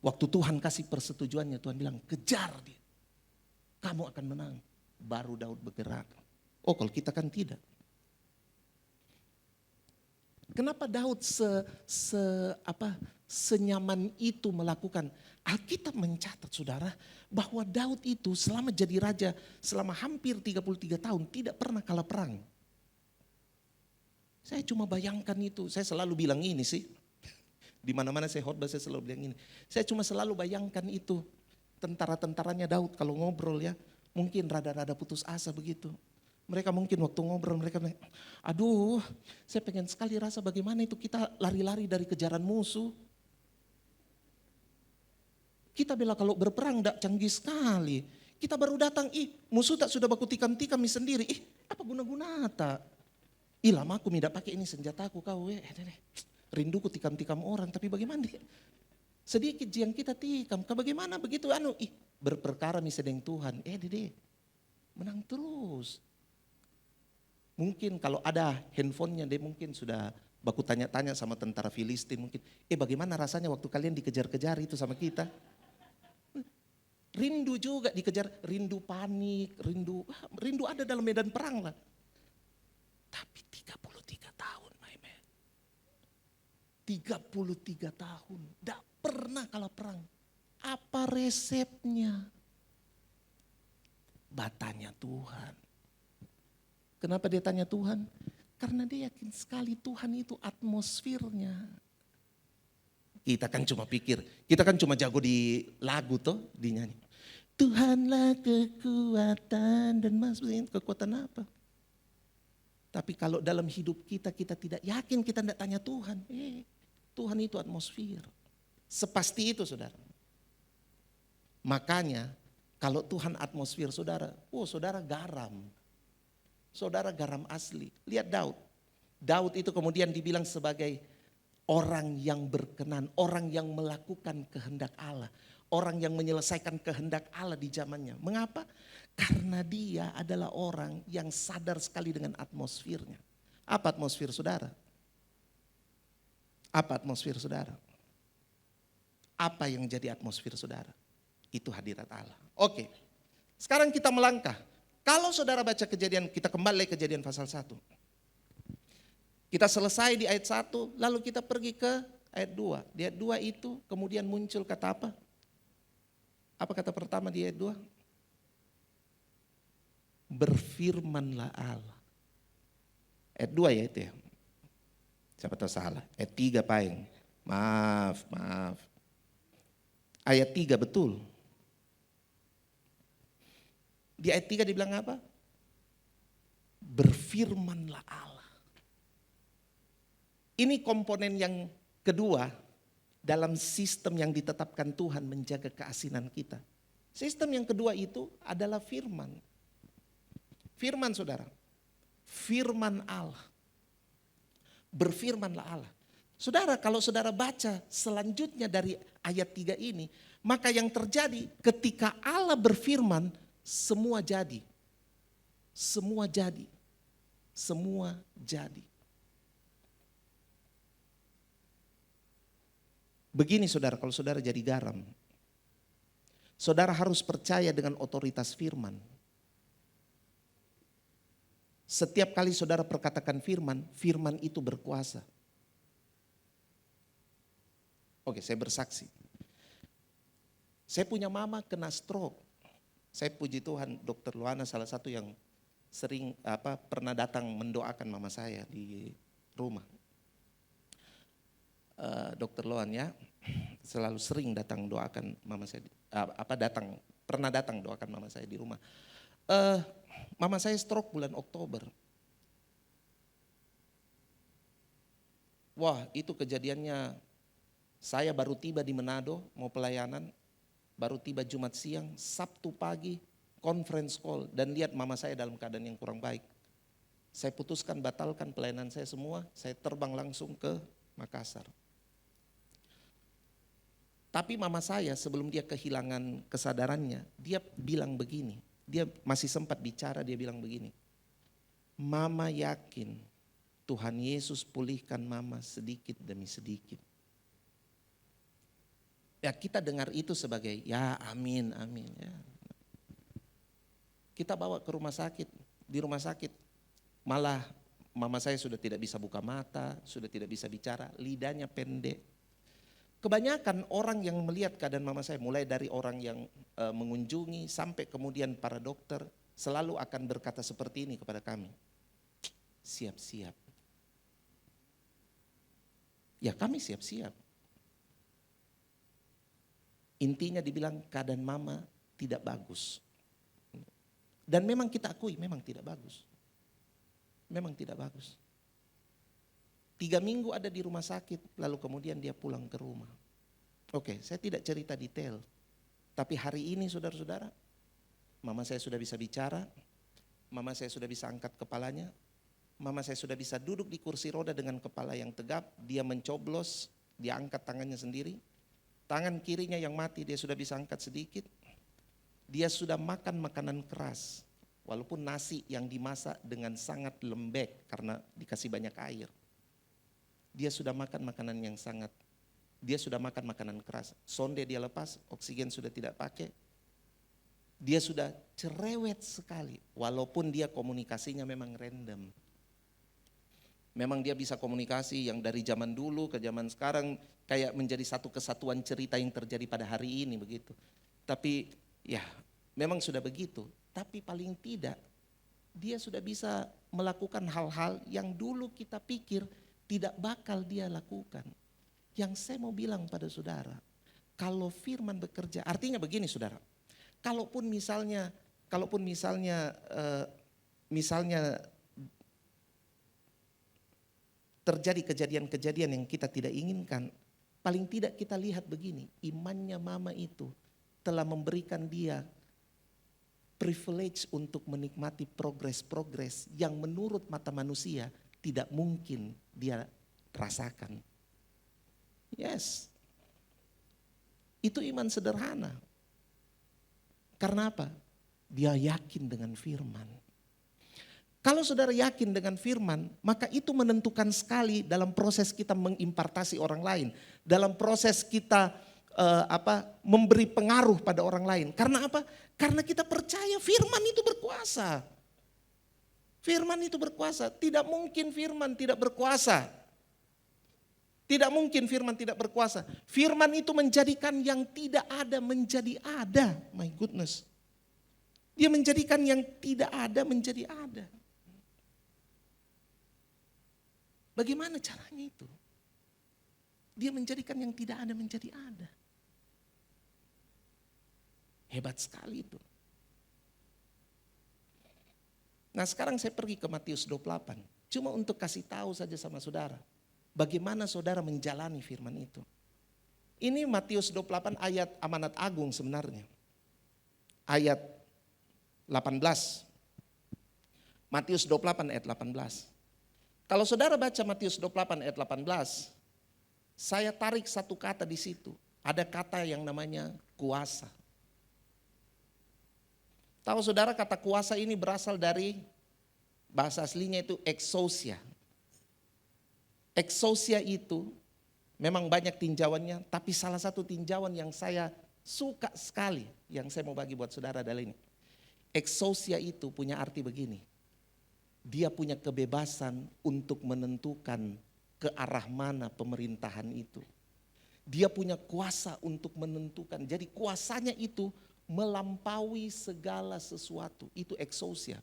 Waktu Tuhan kasih persetujuannya, Tuhan bilang kejar dia. Kamu akan menang. Baru Daud bergerak. Oh kalau kita kan tidak. Kenapa Daud senyaman itu melakukan? Alkitab mencatat saudara bahwa Daud itu selama jadi raja selama hampir 33 tahun tidak pernah kalah perang. Saya cuma bayangkan itu, saya selalu bilang ini sih. Di mana-mana saya khotbah saya selalu bilang ini. Saya cuma selalu bayangkan itu. Tentara-tentaranya Daud kalau ngobrol ya, mungkin rada-rada putus asa begitu. Mereka mungkin waktu ngobrol mereka bilang, aduh saya pengen sekali rasa bagaimana itu kita lari-lari dari kejaran musuh. Kita bela kalau berperang tidak canggih sekali. Kita baru datang, musuh tak sudah baku tikam-tikam sendiri. Apa guna-guna tak? Lama aku tidak pakai ini senjataku kau. Rinduku tikam-tikam orang, tapi bagaimana? Sedikit yang kita tikam, bagaimana begitu berperkara sedang Tuhan. Dede, menang terus. Mungkin kalau ada handphonenya dia mungkin sudah baku tanya-tanya sama tentara Filistin mungkin. Bagaimana rasanya waktu kalian dikejar-kejar itu sama kita? Rindu juga dikejar, rindu panik, rindu ada dalam medan perang lah. Tapi 33 tahun, my man. 33 tahun, tidak pernah kalah perang. Apa resepnya? Batanya Tuhan. Kenapa dia tanya Tuhan? Karena dia yakin sekali Tuhan itu atmosfernya. Kita kan cuma pikir, kita kan cuma jago di lagu toh, dinyanyi. Tuhanlah kekuatan dan kekuatan apa? Tapi kalau dalam hidup kita, kita tidak yakin, kita tidak tanya Tuhan. Tuhan itu atmosfer. Sepasti itu saudara. Makanya kalau Tuhan atmosfer saudara, saudara garam. Saudara garam asli. Lihat Daud. Daud itu kemudian dibilang sebagai orang yang berkenan, orang yang melakukan kehendak Allah. Orang yang menyelesaikan kehendak Allah di zamannya. Mengapa? Karena dia adalah orang yang sadar sekali dengan atmosfernya. Apa atmosfer saudara? Apa atmosfer saudara? Apa yang jadi atmosfer saudara? Itu hadirat Allah. Oke, sekarang kita melangkah. Kalau saudara baca Kejadian, kita kembali Kejadian pasal 1. Kita selesai di ayat 1, lalu kita pergi ke ayat 2. Di ayat 2 itu kemudian muncul kata apa? Apa kata pertama di ayat 2? Berfirmanlah Allah. Ayat 2 ya itu ya. Siapa tahu salah. Ayat 3 paling. Maaf. Ayat 3 betul. Di ayat 3 dibilang apa? Berfirmanlah Allah. Ini komponen yang kedua dalam sistem yang ditetapkan Tuhan menjaga keasinan kita. Sistem yang kedua itu adalah firman. Firman saudara. Firman Allah. Berfirmanlah Allah. Saudara, kalau saudara baca selanjutnya dari ayat 3 ini, maka yang terjadi ketika Allah berfirman, semua jadi. Semua jadi. Semua jadi. Begini saudara, kalau saudara jadi garam, saudara harus percaya dengan otoritas firman. Setiap kali saudara perkatakan firman, firman itu berkuasa. Oke, saya bersaksi. Saya punya mama kena stroke. Saya puji Tuhan, Dokter Luana salah satu yang sering pernah datang mendoakan mama saya di rumah. Dokter Loan ya, selalu sering datang doakan mama saya, pernah datang doakan mama saya di rumah. Mama saya stroke bulan Oktober. Wah, itu kejadiannya, saya baru tiba di Manado mau pelayanan, baru tiba Jumat siang, Sabtu pagi conference call dan lihat mama saya dalam keadaan yang kurang baik. Saya putuskan batalkan pelayanan saya semua, saya terbang langsung ke Makassar. Tapi mama saya sebelum dia kehilangan kesadarannya, dia bilang begini, dia masih sempat bicara, dia bilang begini, mama yakin Tuhan Yesus pulihkan mama sedikit demi sedikit. Ya kita dengar itu sebagai ya amin, amin. Ya. Kita bawa ke rumah sakit, di rumah sakit malah mama saya sudah tidak bisa buka mata, sudah tidak bisa bicara, lidahnya pendek. Kebanyakan orang yang melihat keadaan mama saya, mulai dari orang yang mengunjungi sampai kemudian para dokter, selalu akan berkata seperti ini kepada kami. Siap-siap. Ya kami siap-siap. Intinya dibilang keadaan mama tidak bagus. Dan memang kita akui memang tidak bagus. Memang tidak bagus. 3 minggu ada di rumah sakit, lalu kemudian dia pulang ke rumah. Oke, saya tidak cerita detail. Tapi hari ini saudara-saudara, mama saya sudah bisa bicara, mama saya sudah bisa angkat kepalanya, mama saya sudah bisa duduk di kursi roda dengan kepala yang tegap, dia mencoblos, dia angkat tangannya sendiri. Tangan kirinya yang mati dia sudah bisa angkat sedikit. Dia sudah makan makanan keras, walaupun nasi yang dimasak dengan sangat lembek karena dikasih banyak air. Dia sudah makan makanan yang sangat, dia sudah makan makanan keras. Sonde dia lepas, oksigen sudah tidak pakai. Dia sudah cerewet sekali, walaupun dia komunikasinya memang random. Memang dia bisa komunikasi yang dari zaman dulu ke zaman sekarang kayak menjadi satu kesatuan cerita yang terjadi pada hari ini begitu. Tapi ya memang sudah begitu, tapi paling tidak dia sudah bisa melakukan hal-hal yang dulu kita pikir tidak bakal dia lakukan. Yang saya mau bilang pada saudara, kalau firman bekerja, artinya begini saudara, kalaupun misalnya terjadi kejadian-kejadian yang kita tidak inginkan, paling tidak kita lihat begini, imannya mama itu telah memberikan dia privilege untuk menikmati progres-progres yang menurut mata manusia tidak mungkin dia rasakan. Yes. Itu iman sederhana. Karena apa? Dia yakin dengan firman. Kalau saudara yakin dengan firman, maka itu menentukan sekali dalam proses kita mengimpartasi orang lain, dalam proses kita memberi pengaruh pada orang lain. Karena apa? Karena kita percaya firman itu berkuasa. Firman itu berkuasa. Tidak mungkin firman tidak berkuasa. Tidak mungkin firman tidak berkuasa. Firman itu menjadikan yang tidak ada menjadi ada. My goodness. Dia menjadikan yang tidak ada menjadi ada. Bagaimana caranya itu? Dia menjadikan yang tidak ada menjadi ada. Hebat sekali itu. Nah sekarang saya pergi ke Matius 28. Cuma untuk kasih tahu saja sama saudara. Bagaimana saudara menjalani firman itu. Ini Matius 28 ayat amanat agung sebenarnya. Ayat 18. Matius 28 ayat 18. Kalau saudara baca Matius 28 ayat 18, saya tarik satu kata di situ. Ada kata yang namanya kuasa. Tahu saudara kata kuasa ini berasal dari bahasa aslinya itu exousia. Exousia itu memang banyak tinjauannya, tapi salah satu tinjauan yang saya suka sekali, yang saya mau bagi buat saudara adalah ini. Exousia itu punya arti begini, dia punya kebebasan untuk menentukan ke arah mana pemerintahan itu. Dia punya kuasa untuk menentukan, jadi kuasanya itu melampaui segala sesuatu, itu exousia.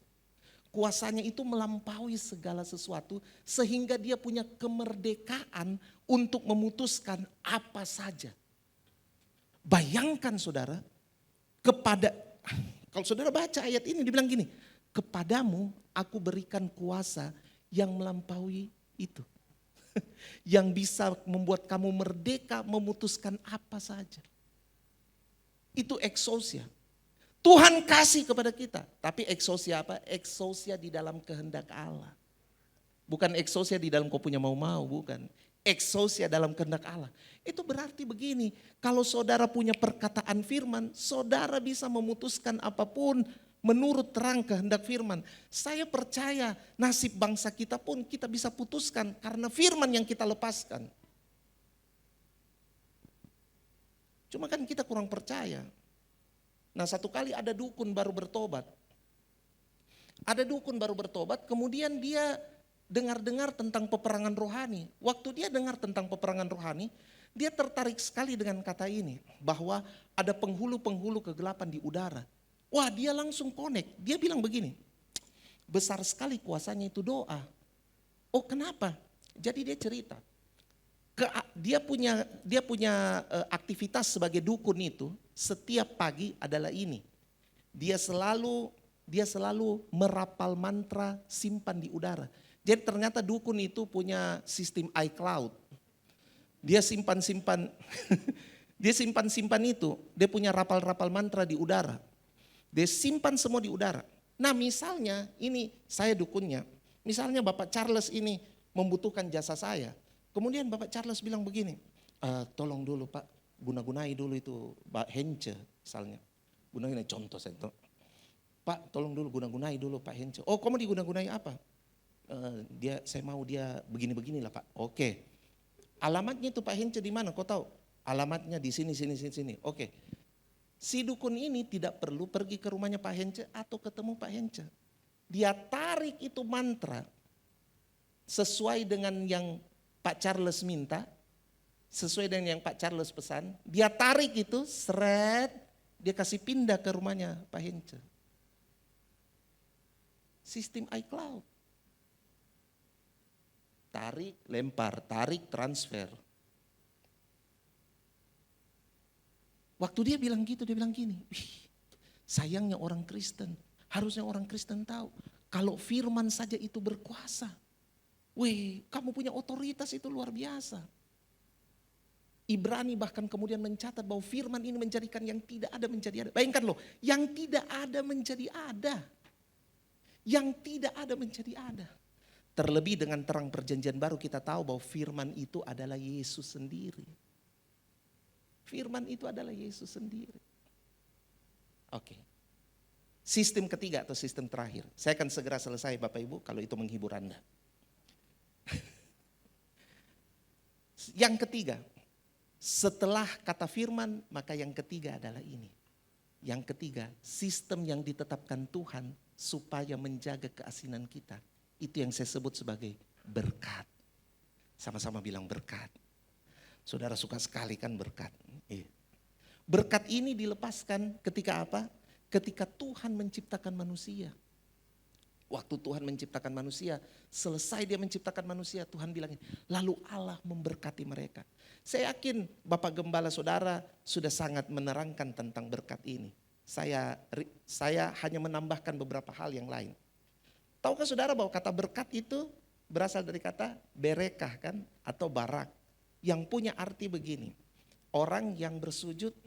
Kuasanya itu melampaui segala sesuatu sehingga dia punya kemerdekaan untuk memutuskan apa saja. Bayangkan saudara, kalau saudara baca ayat ini dibilang gini, kepadamu aku berikan kuasa yang melampaui itu. Yang bisa membuat kamu merdeka memutuskan apa saja. Itu exousia. Tuhan kasih kepada kita. Tapi exousia apa? Exousia di dalam kehendak Allah. Bukan exousia di dalam kau punya mau-mau, bukan. Exousia dalam kehendak Allah. Itu berarti begini, kalau saudara punya perkataan firman, saudara bisa memutuskan apapun menurut terang kehendak firman. Saya percaya nasib bangsa kita pun kita bisa putuskan karena firman yang kita lepaskan. Cuma kan kita kurang percaya. Nah satu kali ada dukun baru bertobat. Ada dukun baru bertobat, kemudian dia dengar-dengar tentang peperangan rohani. Waktu dia dengar tentang peperangan rohani, dia tertarik sekali dengan kata ini. Bahwa ada penghulu-penghulu kegelapan di udara. Wah dia langsung connect, dia bilang begini. Besar sekali kuasanya itu doa. Oh kenapa? Jadi dia cerita. Dia punya aktivitas sebagai dukun itu setiap pagi adalah ini. Dia selalu merapal mantra simpan di udara. Jadi ternyata dukun itu punya sistem iCloud. Dia simpan-simpan dia simpan-simpan itu, dia punya rapal-rapal mantra di udara. Dia simpan semua di udara. Nah misalnya ini saya dukunnya, misalnya Bapak Charles ini membutuhkan jasa saya. Kemudian Bapak Charles bilang begini, tolong dulu Pak, guna-gunai dulu itu Pak Hence misalnya. Guna-gunai contoh saya itu. Pak tolong dulu guna-gunai dulu Pak Hence. Oh kamu diguna-gunai apa? Saya mau dia begini-begini lah Pak. Oke. Alamatnya itu Pak Hence di mana? Kau tahu? Alamatnya di sini. Oke. Si dukun ini tidak perlu pergi ke rumahnya Pak Hence atau ketemu Pak Hence. Dia tarik itu mantra sesuai dengan yang Pak Charles minta, sesuai dengan yang Pak Charles pesan, dia tarik itu, seret, dia kasih pindah ke rumahnya Pak Hence. Sistem iCloud. Tarik, lempar, tarik, transfer. Waktu dia bilang gitu, dia bilang gini, sayangnya orang Kristen, harusnya orang Kristen tahu, kalau firman saja itu berkuasa. Wih, kamu punya otoritas itu luar biasa. Ibrani bahkan kemudian mencatat bahwa firman ini menjadikan yang tidak ada menjadi ada. Bayangkan loh, yang tidak ada menjadi ada. Yang tidak ada menjadi ada. Terlebih dengan terang perjanjian baru kita tahu bahwa firman itu adalah Yesus sendiri. Firman itu adalah Yesus sendiri. Oke. Sistem ketiga atau sistem terakhir. Saya akan segera selesai Bapak Ibu kalau itu menghibur Anda. Yang ketiga. Setelah kata firman, maka yang ketiga adalah ini. Yang ketiga, sistem yang ditetapkan Tuhan supaya menjaga keasinan kita. Itu yang saya sebut sebagai berkat. Sama-sama bilang berkat. Saudara suka sekali kan berkat. Berkat ini dilepaskan ketika apa? Ketika Tuhan menciptakan manusia. Waktu Tuhan menciptakan manusia, selesai dia menciptakan manusia, Tuhan bilang, lalu Allah memberkati mereka. Saya yakin Bapak Gembala Saudara sudah sangat menerangkan tentang berkat ini. Saya hanya menambahkan beberapa hal yang lain. Tahukah Saudara bahwa kata berkat itu berasal dari kata berekah kan, atau barak. Yang punya arti begini, orang yang bersujud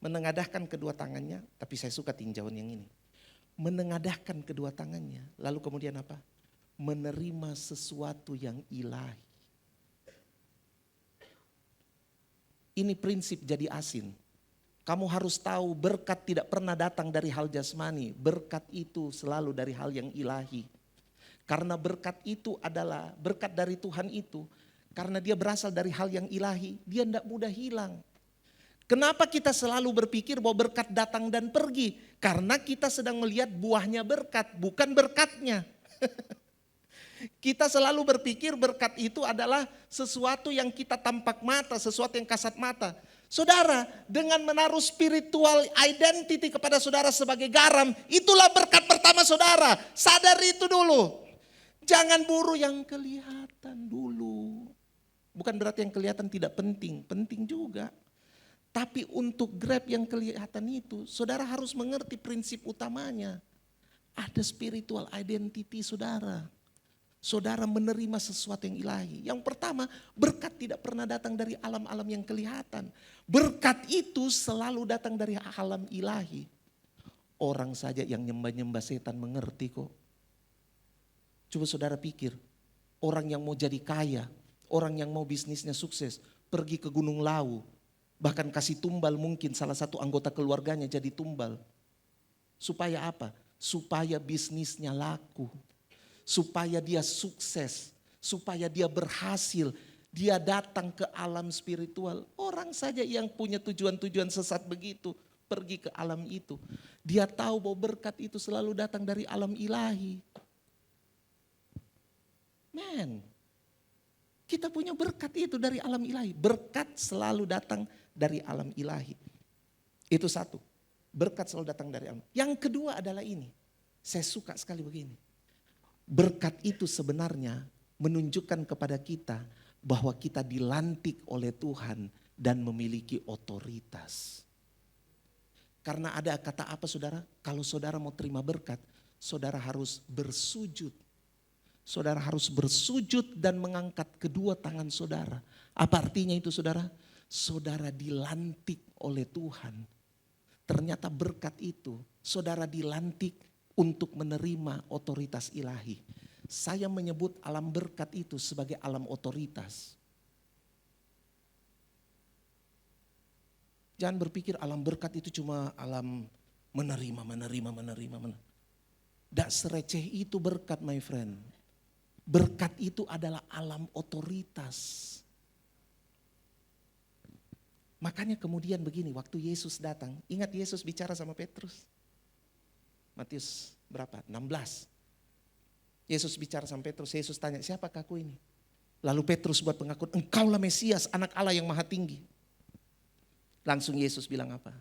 menengadahkan kedua tangannya, tapi saya suka tinjauan yang ini. Menengadahkan kedua tangannya, lalu kemudian apa? Menerima sesuatu yang ilahi. Ini prinsip jadi asin. Kamu harus tahu berkat tidak pernah datang dari hal jasmani. Berkat itu selalu dari hal yang ilahi. Karena berkat itu adalah berkat dari Tuhan itu. Karena dia berasal dari hal yang ilahi, dia tidak mudah hilang. Kenapa kita selalu berpikir bahwa berkat datang dan pergi? Karena kita sedang melihat buahnya berkat, bukan berkatnya. Kita selalu berpikir berkat itu adalah sesuatu yang kita tampak mata, sesuatu yang kasat mata. Saudara, dengan menaruh spiritual identity kepada saudara sebagai garam, itulah berkat pertama saudara. Sadar itu dulu. Jangan buru yang kelihatan dulu. Bukan berarti yang kelihatan tidak penting, penting juga. Tapi untuk grab yang kelihatan itu, saudara harus mengerti prinsip utamanya. Ada spiritual identity saudara. Saudara menerima sesuatu yang ilahi. Yang pertama, berkat tidak pernah datang dari alam-alam yang kelihatan. Berkat itu selalu datang dari alam ilahi. Orang saja yang nyembah-nyembah setan mengerti kok. Coba saudara pikir, orang yang mau jadi kaya, orang yang mau bisnisnya sukses, pergi ke Gunung Lawu, bahkan kasih tumbal mungkin salah satu anggota keluarganya jadi tumbal. Supaya apa? Supaya bisnisnya laku. Supaya dia sukses. Supaya dia berhasil. Dia datang ke alam spiritual. Orang saja yang punya tujuan-tujuan sesat begitu. Pergi ke alam itu. Dia tahu bahwa berkat itu selalu datang dari alam ilahi. Man, kita punya berkat itu dari alam ilahi. Berkat selalu datang dari alam ilahi. Itu satu. Berkat selalu datang dari alam. Yang kedua adalah ini. Saya suka sekali begini. Berkat itu sebenarnya menunjukkan kepada kita bahwa kita dilantik oleh Tuhan dan memiliki otoritas. Karena ada kata apa saudara? Kalau saudara mau terima berkat, saudara harus bersujud. Saudara harus bersujud dan mengangkat kedua tangan saudara. Apa artinya itu saudara? Saudara dilantik oleh Tuhan. Ternyata berkat itu saudara dilantik untuk menerima otoritas ilahi. Saya menyebut alam berkat itu sebagai alam otoritas. Jangan berpikir alam berkat itu cuma alam menerima. Tidak sereceh itu berkat my friend. Berkat itu adalah alam otoritas. Makanya kemudian begini, waktu Yesus datang, ingat Yesus bicara sama Petrus. Matius berapa? 16. Yesus bicara sama Petrus, Yesus tanya, siapakah aku ini? Lalu Petrus buat pengakuan, engkaulah Mesias, anak Allah yang maha tinggi. Langsung Yesus bilang apa?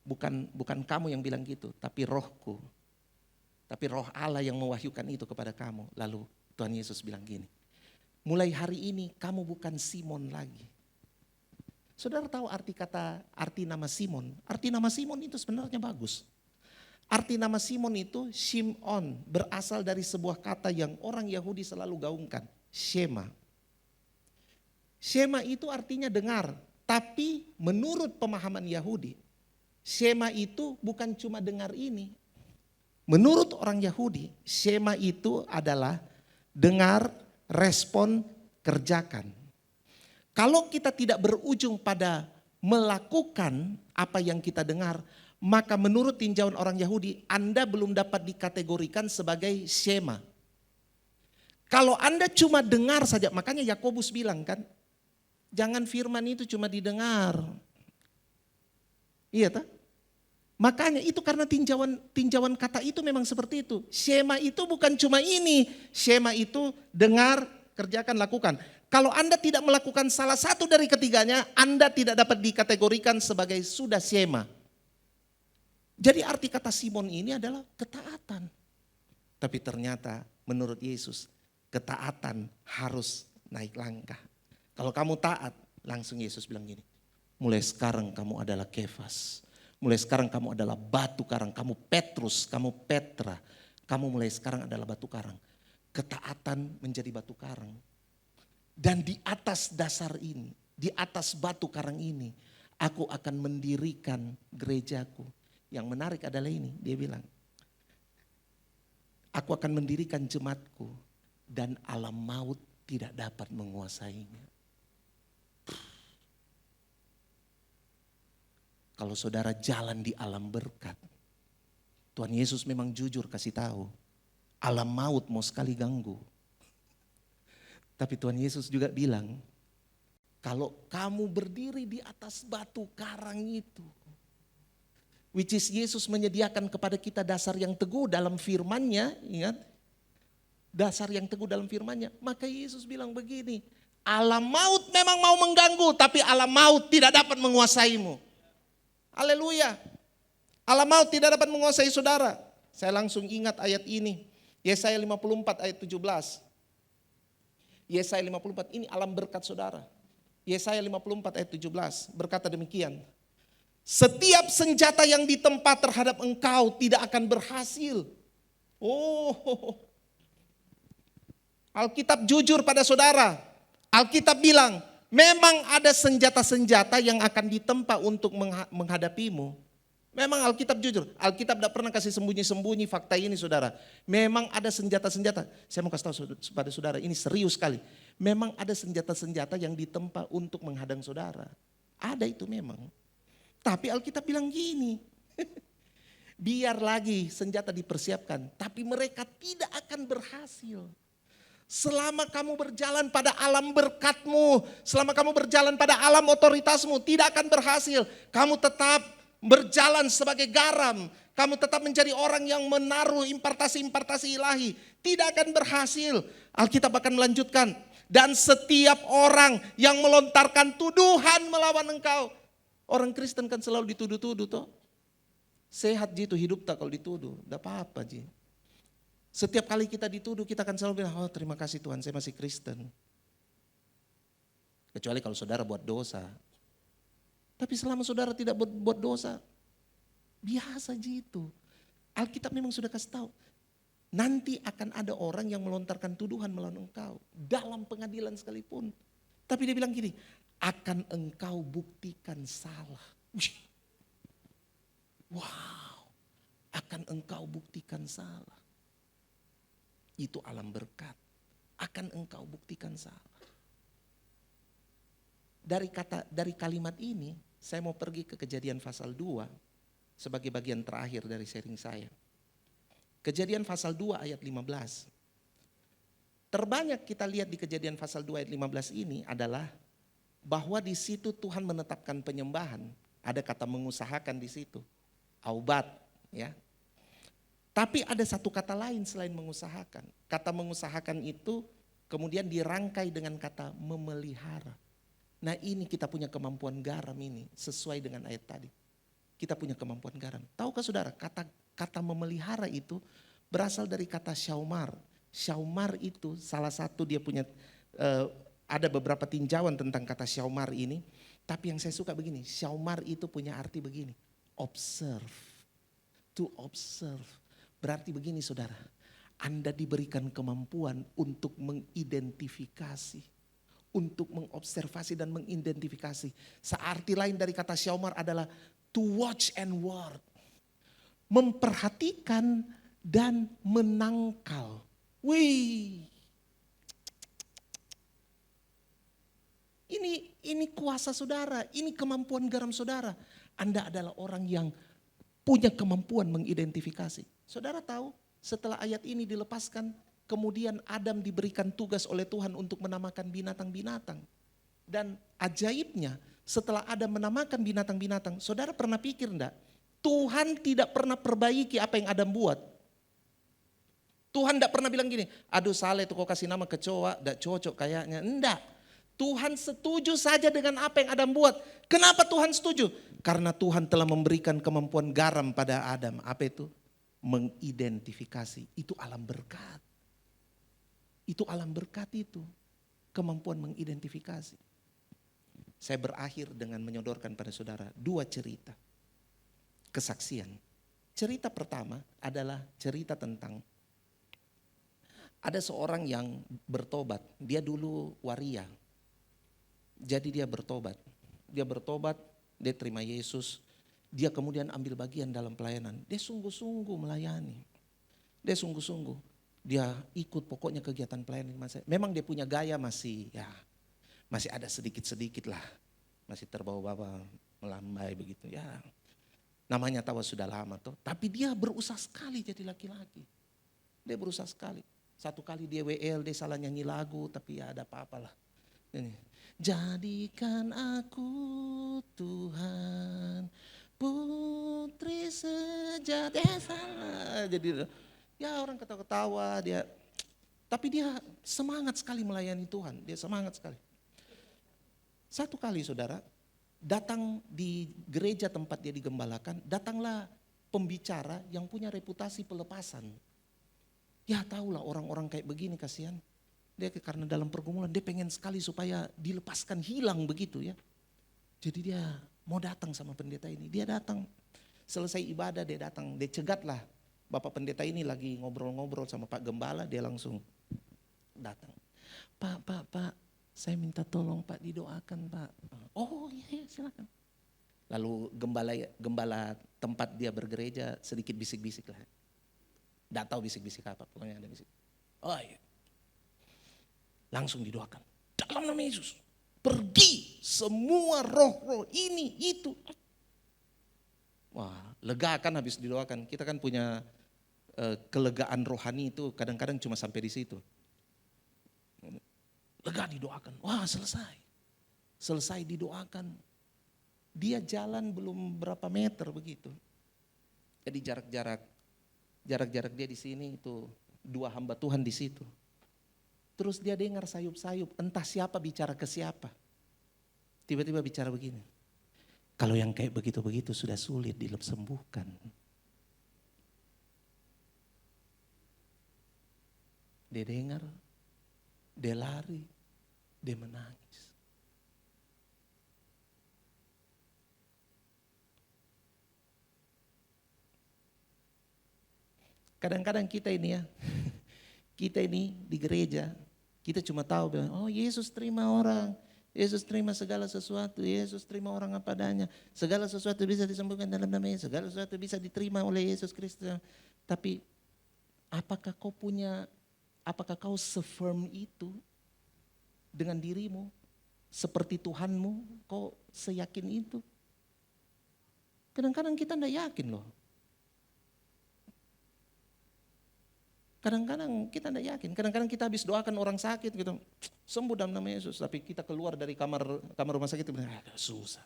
Bukan kamu yang bilang gitu, tapi rohku. Tapi roh Allah yang mewahyukan itu kepada kamu. Lalu Tuhan Yesus bilang gini, mulai hari ini kamu bukan Simon lagi. Saudara tahu arti nama Simon? Arti nama Simon itu sebenarnya bagus. Arti nama Simon itu Shimon, berasal dari sebuah kata yang orang Yahudi selalu gaungkan. Shema. Shema itu artinya dengar. Tapi menurut pemahaman Yahudi, Shema itu bukan cuma dengar ini. Menurut orang Yahudi, Shema itu adalah dengar, respon, kerjakan. Kalau kita tidak berujung pada melakukan apa yang kita dengar, maka menurut tinjauan orang Yahudi, Anda belum dapat dikategorikan sebagai Shema. Kalau Anda cuma dengar saja, makanya Yakobus bilang kan, jangan firman itu cuma didengar. Iya tak? Makanya itu karena tinjauan kata itu memang seperti itu. Shema itu bukan cuma ini. Shema itu dengar, kerjakan, lakukan. Kalau Anda tidak melakukan salah satu dari ketiganya, Anda tidak dapat dikategorikan sebagai sudah Shema. Jadi arti kata Simon ini adalah ketaatan. Tapi ternyata menurut Yesus, ketaatan harus naik langkah. Kalau kamu taat, langsung Yesus bilang gini, mulai sekarang kamu adalah Kefas. Mulai sekarang kamu adalah batu karang, kamu Petrus, kamu Petra. Kamu mulai sekarang adalah batu karang. Ketaatan menjadi batu karang. Dan di atas dasar ini, di atas batu karang ini, aku akan mendirikan gerejaku. Yang menarik adalah ini, dia bilang, aku akan mendirikan jemaatku dan alam maut tidak dapat menguasainya. Kalau saudara jalan di alam berkat, Tuhan Yesus memang jujur kasih tahu, alam maut mau sekali ganggu. Tapi Tuhan Yesus juga bilang, kalau kamu berdiri di atas batu karang itu, which is Yesus menyediakan kepada kita dasar yang teguh dalam firman-Nya, ingat? Dasar yang teguh dalam firman-Nya. Maka Yesus bilang begini, alam maut memang mau mengganggu, tapi alam maut tidak dapat menguasaimu. Haleluya. Alam maut tidak dapat menguasai saudara. Saya langsung ingat ayat ini. Yesaya 54 ayat 17. Yesaya 54 ini alam berkat saudara. Yesaya 54 ayat 17 berkata demikian. Setiap senjata yang ditempa terhadap engkau tidak akan berhasil. Oh, Alkitab jujur pada saudara. Alkitab bilang, memang ada senjata-senjata yang akan ditempa untuk menghadapimu. Memang Alkitab jujur. Alkitab tidak pernah kasih sembunyi-sembunyi fakta ini saudara. Memang ada senjata-senjata. Saya mau kasih tahu pada saudara, ini serius sekali. Memang ada senjata-senjata yang ditempa untuk menghadang saudara. Ada itu memang. Tapi Alkitab bilang gini. Biar lagi senjata dipersiapkan. Tapi mereka tidak akan berhasil. Selama kamu berjalan pada alam berkatmu, selama kamu berjalan pada alam otoritasmu, tidak akan berhasil. Kamu tetap berjalan sebagai garam, kamu tetap menjadi orang yang menaruh impartasi-impartasi ilahi. Tidak akan berhasil. Alkitab akan melanjutkan. Dan setiap orang yang melontarkan tuduhan melawan engkau. Orang Kristen kan selalu dituduh-tuduh toh. Sehat ji itu hidup tak kalau dituduh, tidak apa-apa ji. Setiap kali kita dituduh, kita akan selalu bilang, oh terima kasih Tuhan, saya masih Kristen. Kecuali kalau saudara buat dosa. Tapi selama saudara tidak buat dosa, biasa aja itu. Alkitab memang sudah kasih tahu. Nanti akan ada orang yang melontarkan tuduhan melawan engkau. Dalam pengadilan sekalipun. Tapi dia bilang gini, akan engkau buktikan salah. Wow, akan engkau buktikan salah. Itu alam berkat. Akan engkau buktikan salah. Dari kalimat ini, saya mau pergi ke Kejadian pasal 2 sebagai bagian terakhir dari sharing saya. Kejadian pasal 2 ayat 15. Terbanyak kita lihat di Kejadian pasal 2 ayat 15 ini adalah bahwa di situ Tuhan menetapkan penyembahan. Ada kata mengusahakan di situ. Aubat, ya. Tapi ada satu kata lain selain mengusahakan. Kata mengusahakan itu kemudian dirangkai dengan kata memelihara. Nah ini kita punya kemampuan garam ini sesuai dengan ayat tadi. Kita punya kemampuan garam. Tahukah saudara kata memelihara itu berasal dari kata syaumar. Syaumar itu salah satu dia punya ada beberapa tinjauan tentang kata syaumar ini. Tapi yang saya suka begini, syaumar itu punya arti begini. Observe. To observe. Berarti begini saudara, Anda diberikan kemampuan untuk mengidentifikasi, untuk mengobservasi dan mengidentifikasi. Searti lain dari kata syaumar adalah to watch and ward. Memperhatikan dan menangkal. Wih. Ini kuasa saudara, ini kemampuan garam saudara. Anda adalah orang yang punya kemampuan mengidentifikasi. Saudara tahu, setelah ayat ini dilepaskan, kemudian Adam diberikan tugas oleh Tuhan untuk menamakan binatang-binatang. Dan ajaibnya, setelah Adam menamakan binatang-binatang, saudara pernah pikir enggak? Tuhan tidak pernah perbaiki apa yang Adam buat. Tuhan tidak pernah bilang gini, aduh salah itu kau kasih nama kecoa, tidak cocok kayaknya. Enggak. Tuhan setuju saja dengan apa yang Adam buat. Kenapa Tuhan setuju? Karena Tuhan telah memberikan kemampuan garam pada Adam. Apa itu? Mengidentifikasi. Itu alam berkat. Itu alam berkat itu. Kemampuan mengidentifikasi. Saya berakhir dengan menyodorkan pada saudara 2 cerita. Kesaksian. Cerita pertama adalah cerita tentang ada seorang yang bertobat. Dia dulu waria. Jadi dia bertobat. Dia terima Yesus. Dia kemudian ambil bagian dalam pelayanan. Dia sungguh-sungguh melayani. Dia sungguh-sungguh. Dia ikut pokoknya kegiatan pelayanan. Memang dia punya gaya masih ada sedikit-sedikit lah. Masih terbawa-bawa melambai begitu ya. Namanya tahu sudah lama tuh. Tapi dia berusaha sekali jadi laki-laki. Dia berusaha sekali. Satu kali dia WL, dia salah nyanyi lagu tapi ya ada apa-apalah. Ini. Jadikan aku Tuhan putri sejati sana. Jadi ya orang ketawa-ketawa dia. Tapi dia semangat sekali melayani Tuhan. Dia semangat sekali. Satu kali saudara, datang di gereja tempat dia digembalakan, datanglah pembicara yang punya reputasi pelepasan. Ya tahulah orang-orang kayak begini kasihan. Dia karena dalam pergumulan dia pengen sekali supaya dilepaskan hilang begitu ya. Jadi dia mau datang sama pendeta ini. Dia datang, selesai ibadah dia datang. Dia cegatlah Bapak pendeta ini lagi ngobrol-ngobrol sama Pak Gembala. Dia langsung datang. Pak, saya minta tolong Pak didoakan Pak. Oh iya silakan. Lalu gembala tempat dia bergereja sedikit bisik-bisik lah. Nggak tahu bisik-bisik apa, pokoknya ada bisik. Oh iya. Langsung didoakan. Dalam nama Yesus. Pergi semua roh-roh ini, itu. Wah lega kan habis didoakan. Kita kan punya kelegaan rohani itu kadang-kadang cuma sampai di situ. Lega didoakan. Wah selesai. Selesai didoakan. Dia jalan belum berapa meter begitu. Jadi jarak dia di sini itu 2 hamba Tuhan di situ. Terus dia dengar sayup-sayup, entah siapa bicara ke siapa. Tiba-tiba bicara begini. Kalau yang kayak begitu-begitu sudah sulit disembuhkan. Dia dengar, dia lari, dia menangis. Kadang-kadang kita ini ya, kita ini di gereja, kita cuma tahu bilang, oh Yesus terima orang, Yesus terima segala sesuatu, Yesus terima orang apa adanya, segala sesuatu bisa disembuhkan dalam nama Yesus, segala sesuatu bisa diterima oleh Yesus Kristus. Tapi apakah kau se-firm itu dengan dirimu, seperti Tuhanmu, kau seyakin itu? Kadang-kadang kita tidak yakin loh. Kadang-kadang kita tidak yakin, kadang-kadang kita habis doakan orang sakit gitu, sembuh dalam nama Yesus, tapi kita keluar dari kamar rumah sakit, agak susah.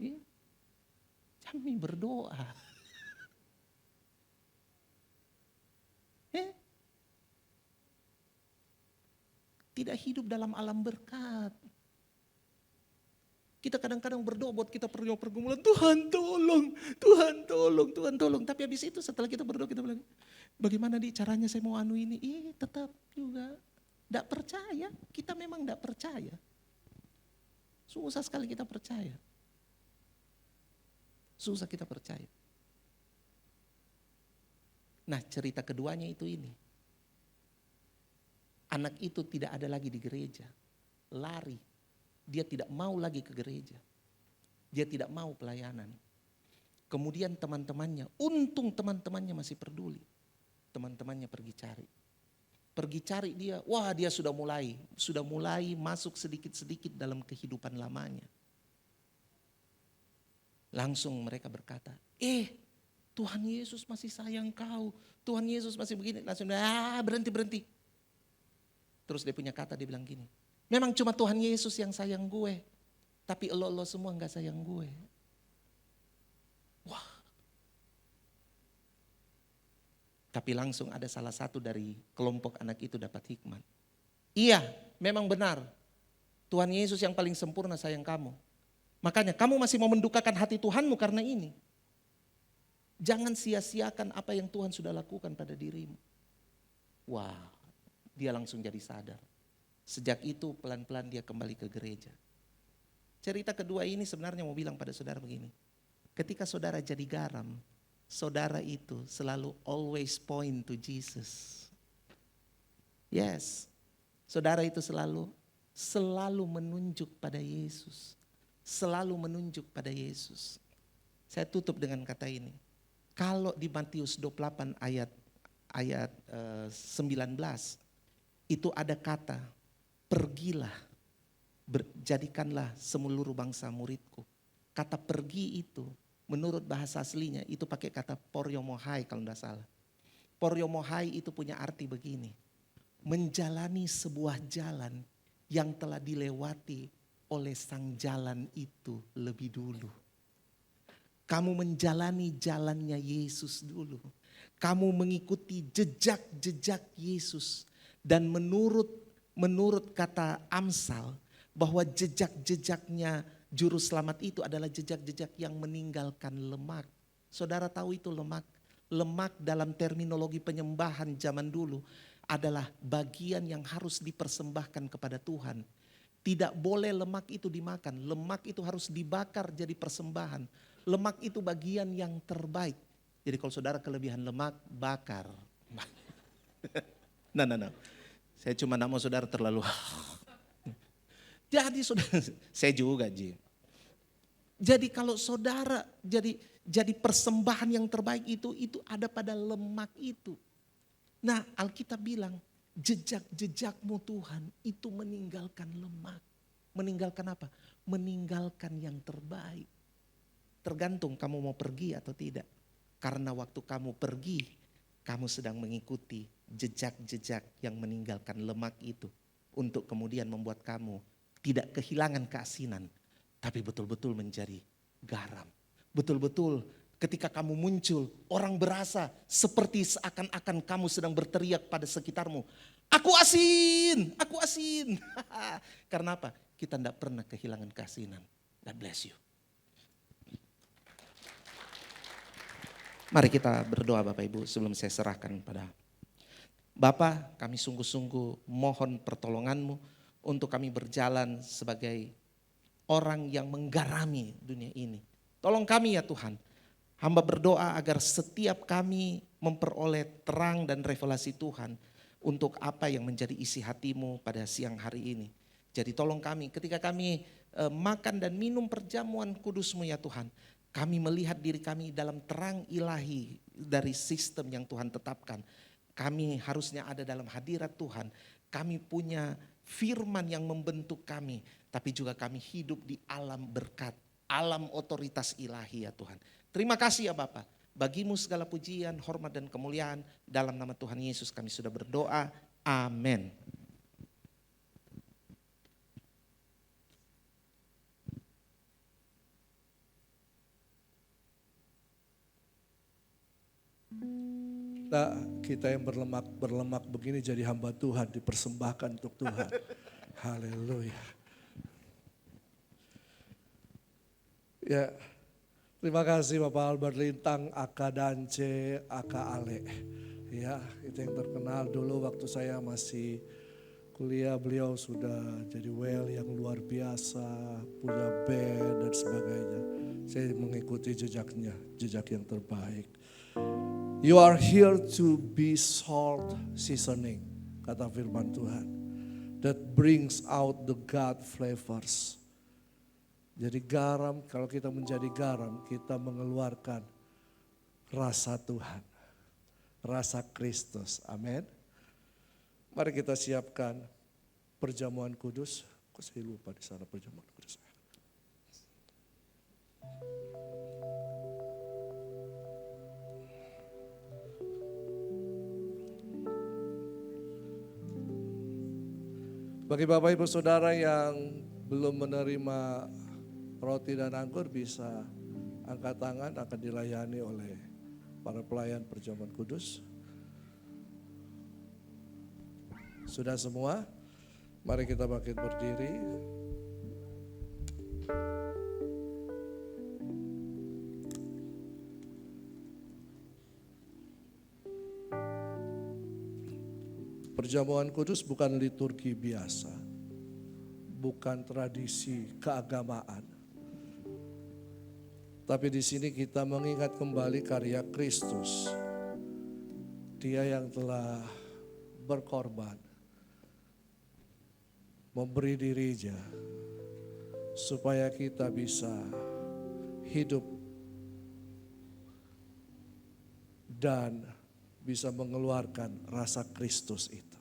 Ya. Kami berdoa. Tidak hidup dalam alam berkat. Kita kadang-kadang berdoa buat kita pergumulan, Tuhan tolong, Tuhan tolong, Tuhan tolong. Tapi habis itu setelah kita berdoa kita bilang, bagaimana caranya saya mau anu ini? Tetap juga tidak percaya. Kita memang tidak percaya. Susah sekali kita percaya. Susah kita percaya. Nah cerita keduanya itu ini. Anak itu tidak ada lagi di gereja. Lari. Dia tidak mau lagi ke gereja. Dia tidak mau pelayanan. Kemudian teman-temannya, untung teman-temannya masih peduli. Teman-temannya pergi cari. Pergi cari dia, wah dia sudah mulai masuk sedikit-sedikit dalam kehidupan lamanya. Langsung mereka berkata, Tuhan Yesus masih sayang kau, Tuhan Yesus masih begini. Langsung berhenti. Terus dia punya kata, dia bilang gini, memang cuma Tuhan Yesus yang sayang gue, tapi lo semua gak sayang gue. Wah. Tapi langsung ada salah satu dari kelompok anak itu dapat hikmat. Iya, memang benar. Tuhan Yesus yang paling sempurna sayang kamu. Makanya kamu masih mau mendukakan hati Tuhanmu karena ini. Jangan sia-siakan apa yang Tuhan sudah lakukan pada dirimu. Wah, dia langsung jadi sadar. Sejak itu pelan-pelan dia kembali ke gereja. Cerita kedua ini sebenarnya mau bilang pada saudara begini. Ketika saudara jadi garam, saudara itu selalu always point to Jesus. Yes, saudara itu selalu menunjuk pada Yesus. Selalu menunjuk pada Yesus. Saya tutup dengan kata ini. Kalau di Matius 28 ayat 19 itu ada kata, pergilah, jadikanlah seluruh bangsa muridku. Kata pergi itu menurut bahasa aslinya itu pakai kata poriomohai kalau tidak salah. Poriomohai itu punya arti begini. Menjalani sebuah jalan yang telah dilewati oleh sang jalan itu lebih dulu. Kamu menjalani jalannya Yesus dulu. Kamu mengikuti jejak-jejak Yesus. Dan menurut kata Amsal bahwa jejak-jejaknya Juru Selamat itu adalah jejak-jejak yang meninggalkan lemak. Saudara tahu itu lemak? Lemak dalam terminologi penyembahan zaman dulu adalah bagian yang harus dipersembahkan kepada Tuhan. Tidak boleh lemak itu dimakan, lemak itu harus dibakar jadi persembahan. Lemak itu bagian yang terbaik. Jadi kalau saudara kelebihan lemak, bakar. Nah. Saya cuma nak mau saudara terlalu. Jadi saudara, saya juga Ji. Jadi kalau saudara jadi persembahan yang terbaik itu ada pada lemak itu. Nah Alkitab bilang jejak-jejakmu Tuhan itu meninggalkan lemak. Meninggalkan apa? Meninggalkan yang terbaik. Tergantung kamu mau pergi atau tidak. Karena waktu kamu pergi, kamu sedang mengikuti jejak-jejak yang meninggalkan lemak itu. Untuk kemudian membuat kamu tidak kehilangan keasinan. Tapi betul-betul menjadi garam. Betul-betul ketika kamu muncul, orang berasa seperti seakan-akan kamu sedang berteriak pada sekitarmu. Aku asin, aku asin. Karena apa? Kita tidak pernah kehilangan keasinan. God bless you. Mari kita berdoa Bapak Ibu sebelum saya serahkan pada Bapak. Kami sungguh-sungguh mohon pertolongan-Mu untuk kami berjalan sebagai orang yang menggarami dunia ini. Tolong kami ya Tuhan. Hamba berdoa agar setiap kami memperoleh terang dan revelasi Tuhan untuk apa yang menjadi isi hati-Mu pada siang hari ini. Jadi tolong kami ketika kami makan dan minum perjamuan kudus-Mu ya Tuhan. Kami melihat diri kami dalam terang ilahi dari sistem yang Tuhan tetapkan. Kami harusnya ada dalam hadirat Tuhan. Kami punya firman yang membentuk kami. Tapi juga kami hidup di alam berkat, alam otoritas ilahi ya Tuhan. Terima kasih ya Bapa. Bagimu segala pujian, hormat dan kemuliaan. Dalam nama Tuhan Yesus kami sudah berdoa. Amin. Kita yang berlemak begini jadi hamba Tuhan, dipersembahkan untuk Tuhan. Haleluya. Ya, terima kasih Bapak Albert Lintang, Aka Dance, Aka Ale. Ya, itu yang terkenal dulu waktu saya masih kuliah, beliau sudah jadi well yang luar biasa, punya band dan sebagainya. Saya mengikuti jejaknya, jejak yang terbaik. You are here to be salt seasoning. kata firman Tuhan. That brings out the God flavors. Jadi garam, kalau kita menjadi garam, kita mengeluarkan rasa Tuhan, rasa Kristus. Amin. Mari kita siapkan perjamuan kudus. Kok saya lupa di sana perjamuan kudus. Bagi Bapak Ibu Saudara yang belum menerima roti dan anggur, bisa angkat tangan, akan dilayani oleh para pelayan perjamuan kudus. Sudah semua? Mari kita bangkit berdiri. Perjamuan kudus bukan liturgi biasa, bukan tradisi keagamaan. Tapi di sini kita mengingat kembali karya Kristus. Dia yang telah berkorban, memberi dirinya supaya kita bisa hidup dan bisa mengeluarkan rasa Kristus itu.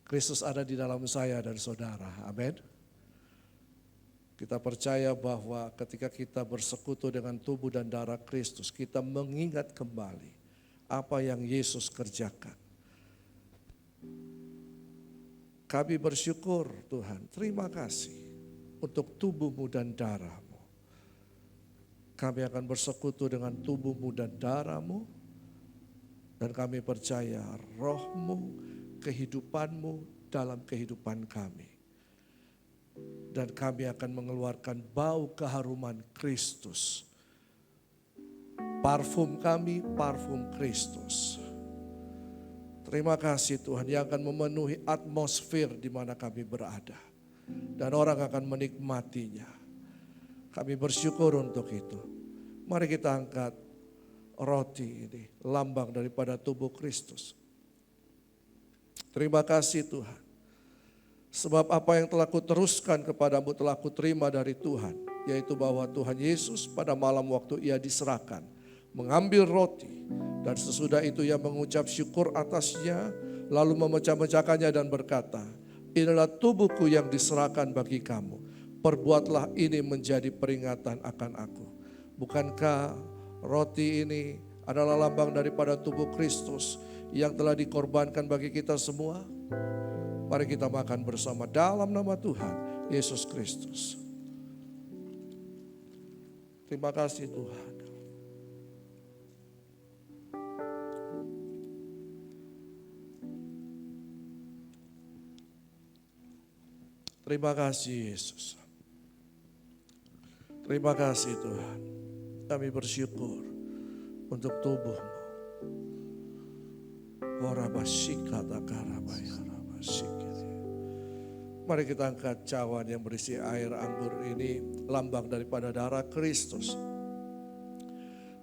Kristus ada di dalam saya dan saudara. Amin. Kita percaya bahwa ketika kita bersekutu dengan tubuh dan darah Kristus, kita mengingat kembali apa yang Yesus kerjakan. Kami bersyukur Tuhan, terima kasih untuk tubuhmu dan darahmu. Kami akan bersekutu dengan tubuhmu dan darahmu. Dan kami percaya rohmu, kehidupanmu dalam kehidupan kami. Dan kami akan mengeluarkan bau keharuman Kristus. Parfum kami, parfum Kristus. Terima kasih Tuhan yang akan memenuhi atmosfer di mana kami berada. Dan orang akan menikmatinya. Kami bersyukur untuk itu. Mari kita angkat roti ini, lambang daripada tubuh Kristus. Terima kasih Tuhan. Sebab apa yang telah kuteruskan kepadamu telah kuterima dari Tuhan. Yaitu bahwa Tuhan Yesus pada malam waktu ia diserahkan, mengambil roti. Dan sesudah itu ia mengucap syukur atasnya, lalu memecah-mecahkannya dan berkata, inilah tubuhku yang diserahkan bagi kamu. Perbuatlah ini menjadi peringatan akan aku. Bukankah roti ini adalah lambang daripada tubuh Kristus yang telah dikorbankan bagi kita semua? Mari kita makan bersama dalam nama Tuhan Yesus Kristus. Terima kasih Tuhan. Terima kasih Yesus. Terima kasih Tuhan. Kami bersyukur untuk tubuh-Mu. Mari kita angkat cawan yang berisi air anggur ini, lambang daripada darah Kristus.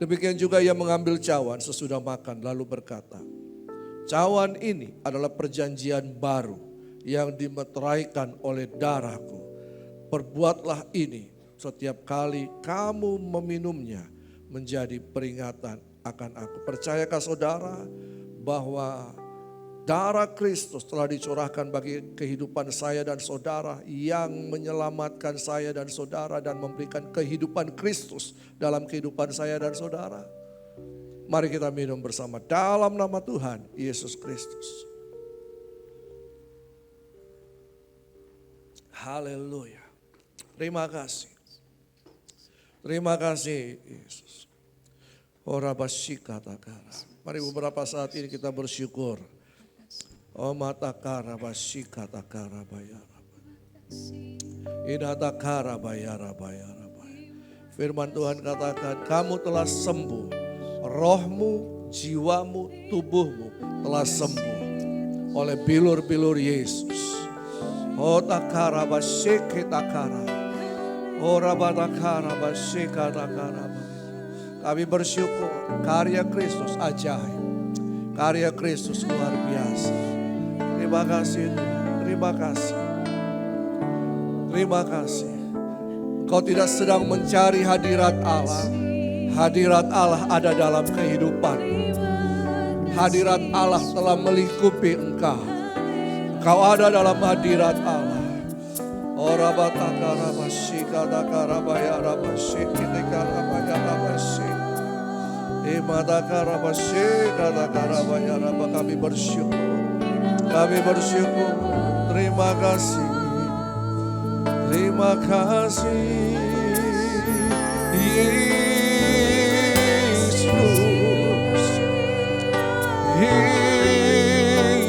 Demikian juga ia mengambil cawan sesudah makan lalu berkata, cawan ini adalah perjanjian baru yang dimeteraikan oleh darahku. Perbuatlah ini setiap kali kamu meminumnya menjadi peringatan akan aku. Percayakah saudara bahwa darah Kristus telah dicurahkan bagi kehidupan saya dan saudara, yang menyelamatkan saya dan saudara dan memberikan kehidupan Kristus dalam kehidupan saya dan saudara? Mari kita minum bersama dalam nama Tuhan Yesus Kristus. Haleluya. Terima kasih. Terima kasih Yesus. Ora basyika takara. Mari beberapa saat ini kita bersyukur. Oh mata kara basyika takara bayara. Ida takara bayara bayara. Firman Tuhan katakan, kamu telah sembuh. Rohmu, jiwamu, tubuhmu telah sembuh oleh bilur-bilur Yesus. Oh takara basyike takara. Oh rabatakara basyika takara. Kami bersyukur karya Kristus ajaib. Karya Kristus luar biasa. Terima kasih Tuhan. Terima kasih. Terima kasih. Engkau tidak sedang mencari hadirat Allah. Hadirat Allah ada dalam kehidupanmu. Hadirat Allah telah melingkupi engkau. Engkau ada dalam hadirat Allah. Ora bataka rabashi kadaka rabaya rabashi kitika rabaya rabashi. Imadaka rabashi kadaka rabaya rabah. Kami bersyukur. Kami bersyukur. Terima kasih. Terima kasih. Yesus.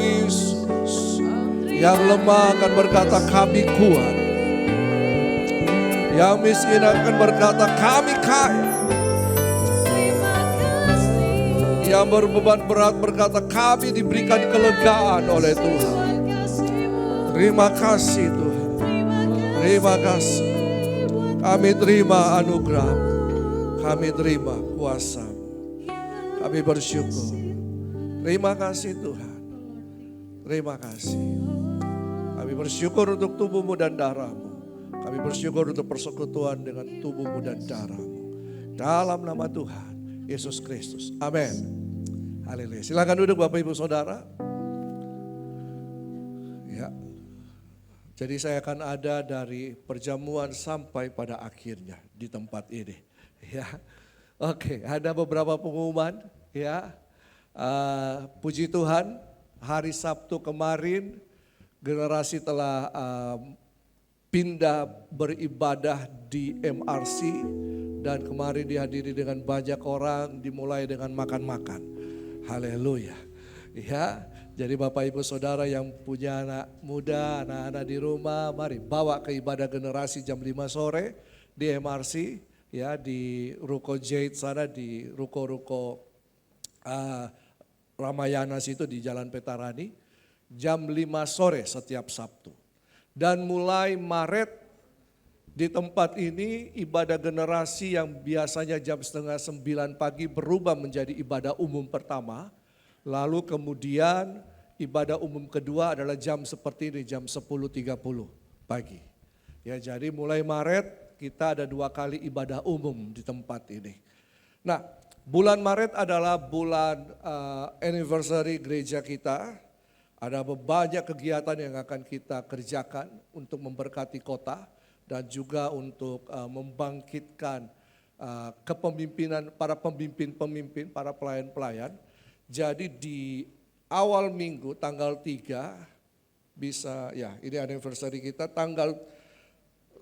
Yesus. Yang lemah akan berkata kami kuat. Yang miskin akan berkata kami kaya. Yang berbeban berat berkata kami diberikan kelegaan oleh Tuhan. Terima kasih Tuhan. Terima kasih. Kami terima anugerah. Kami terima kuasa. Kami bersyukur. Terima kasih Tuhan. Terima kasih. Kami bersyukur untuk tubuhmu dan darahmu. Kami bersyukur untuk persekutuan dengan tubuhmu dan darahmu. Dalam nama Tuhan Yesus Kristus. Amin. Haleluya. Silakan duduk Bapak Ibu Saudara. Ya. Jadi saya akan ada dari perjamuan sampai pada akhirnya di tempat ini. Ya. Oke, ada beberapa pengumuman ya. Puji Tuhan, hari Sabtu kemarin generasi telah pindah beribadah di MRC dan kemarin dihadiri dengan banyak orang, dimulai dengan makan-makan. Haleluya. Ya, jadi Bapak Ibu Saudara yang punya anak muda, anak-anak di rumah, mari bawa ke ibadah generasi jam 5 sore di MRC ya, di Ruko Jade sana, di ruko-ruko Ramayana situ di Jalan Petarani jam 5 sore setiap Sabtu. Dan mulai Maret di tempat ini ibadah generasi yang biasanya jam 8:30 pagi berubah menjadi ibadah umum pertama. Lalu kemudian ibadah umum kedua adalah jam seperti ini, jam 10:30 pagi. Ya, jadi mulai Maret kita ada 2 kali ibadah umum di tempat ini. Nah, bulan Maret adalah bulan anniversary gereja kita. Ada banyak kegiatan yang akan kita kerjakan untuk memberkati kota dan juga untuk membangkitkan kepemimpinan para pemimpin-pemimpin, para pelayan-pelayan. Jadi di awal minggu tanggal 3 bisa ya, ini anniversary kita tanggal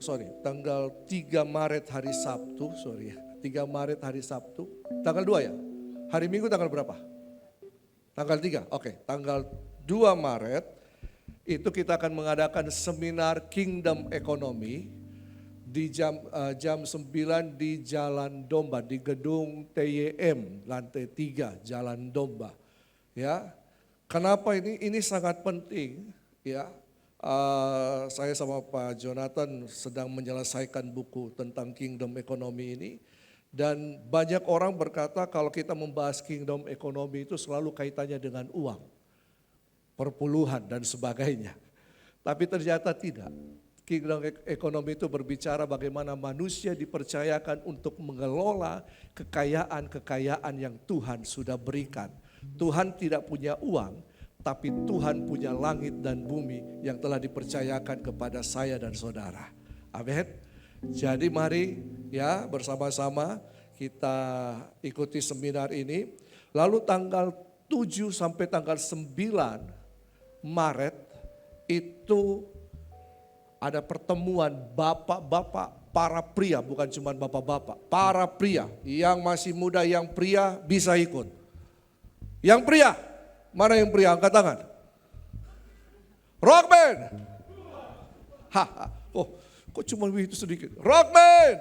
3 Maret hari Sabtu, 3 Maret hari Sabtu, tanggal 2 ya? Hari Minggu tanggal berapa? Tanggal 3, oke, tanggal 2 Maret itu kita akan mengadakan seminar Kingdom Economy di jam 9 di Jalan Domba, di gedung TYM lantai 3 Jalan Domba. Ya, kenapa ini? Ini sangat penting ya. Saya sama Pak Jonathan sedang menyelesaikan buku tentang Kingdom Economy ini. Dan banyak orang berkata kalau kita membahas Kingdom Economy itu selalu kaitannya dengan uang, perpuluhan dan sebagainya. Tapi ternyata tidak. Kingdom Economy itu berbicara bagaimana manusia dipercayakan untuk mengelola kekayaan-kekayaan yang Tuhan sudah berikan. Tuhan tidak punya uang, tapi Tuhan punya langit dan bumi yang telah dipercayakan kepada saya dan saudara. Amin. Jadi mari ya bersama-sama kita ikuti seminar ini. Lalu tanggal 7 sampai tanggal 9 Maret itu ada pertemuan bapak-bapak, para pria, bukan cuma bapak-bapak, para pria yang masih muda, yang pria bisa ikut. Yang pria, mana yang pria? Angkat tangan. Rockman. Oh, kok cuma begitu sedikit? Rockman.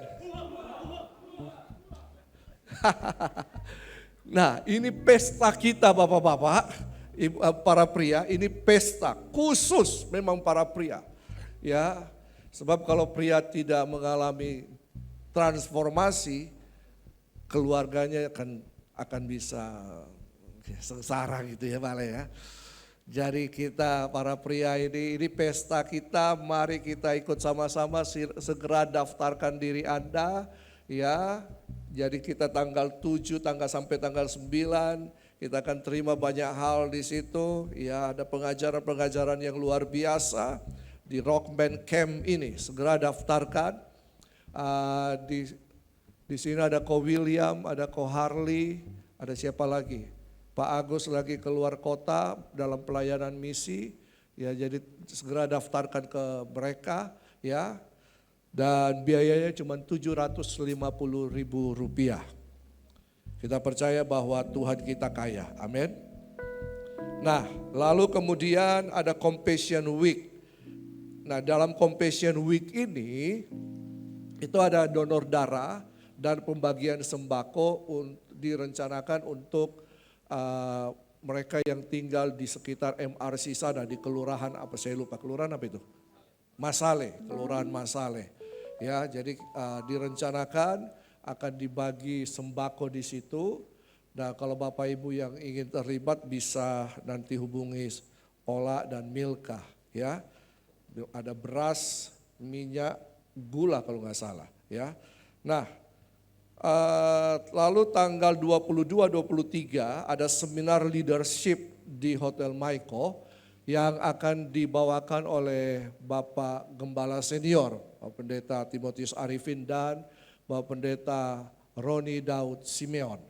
Nah, ini pesta kita bapak-bapak, para pria, ini pesta khusus memang para pria. Ya, sebab kalau pria tidak mengalami transformasi, keluarganya akan bisa sengsara gitu ya Pak ya. Jadi kita para pria ini pesta kita, mari kita ikut sama-sama segera daftarkan diri Anda ya. Jadi kita tanggal 7 sampai tanggal 9 kita akan terima banyak hal di situ ya, ada pengajaran-pengajaran yang luar biasa di Rock Band Camp ini. Segera daftarkan. Di sini ada Ko William, ada Ko Harley, ada siapa lagi? Pak Agus lagi keluar kota dalam pelayanan misi, ya jadi segera daftarkan ke mereka ya. Dan biayanya cuma Rp750.000. Kita percaya bahwa Tuhan kita kaya, amin. Nah lalu kemudian ada Compassion Week. Nah dalam Compassion Week ini itu ada donor darah dan pembagian sembako direncanakan untuk mereka yang tinggal di sekitar MRC sana di kelurahan apa saya lupa, kelurahan apa itu? Masale, kelurahan Masale. Ya, jadi direncanakan akan dibagi sembako di situ. Nah, kalau Bapak Ibu yang ingin terlibat bisa nanti hubungi Ola dan Milka ya. Ada beras, minyak, gula kalau nggak salah ya. Nah, lalu tanggal 22-23 ada seminar leadership di Hotel Maiko yang akan dibawakan oleh Bapak Gembala Senior, Bapak Pendeta Timotius Arifin dan Bapak Pendeta Roni Daud Simeon.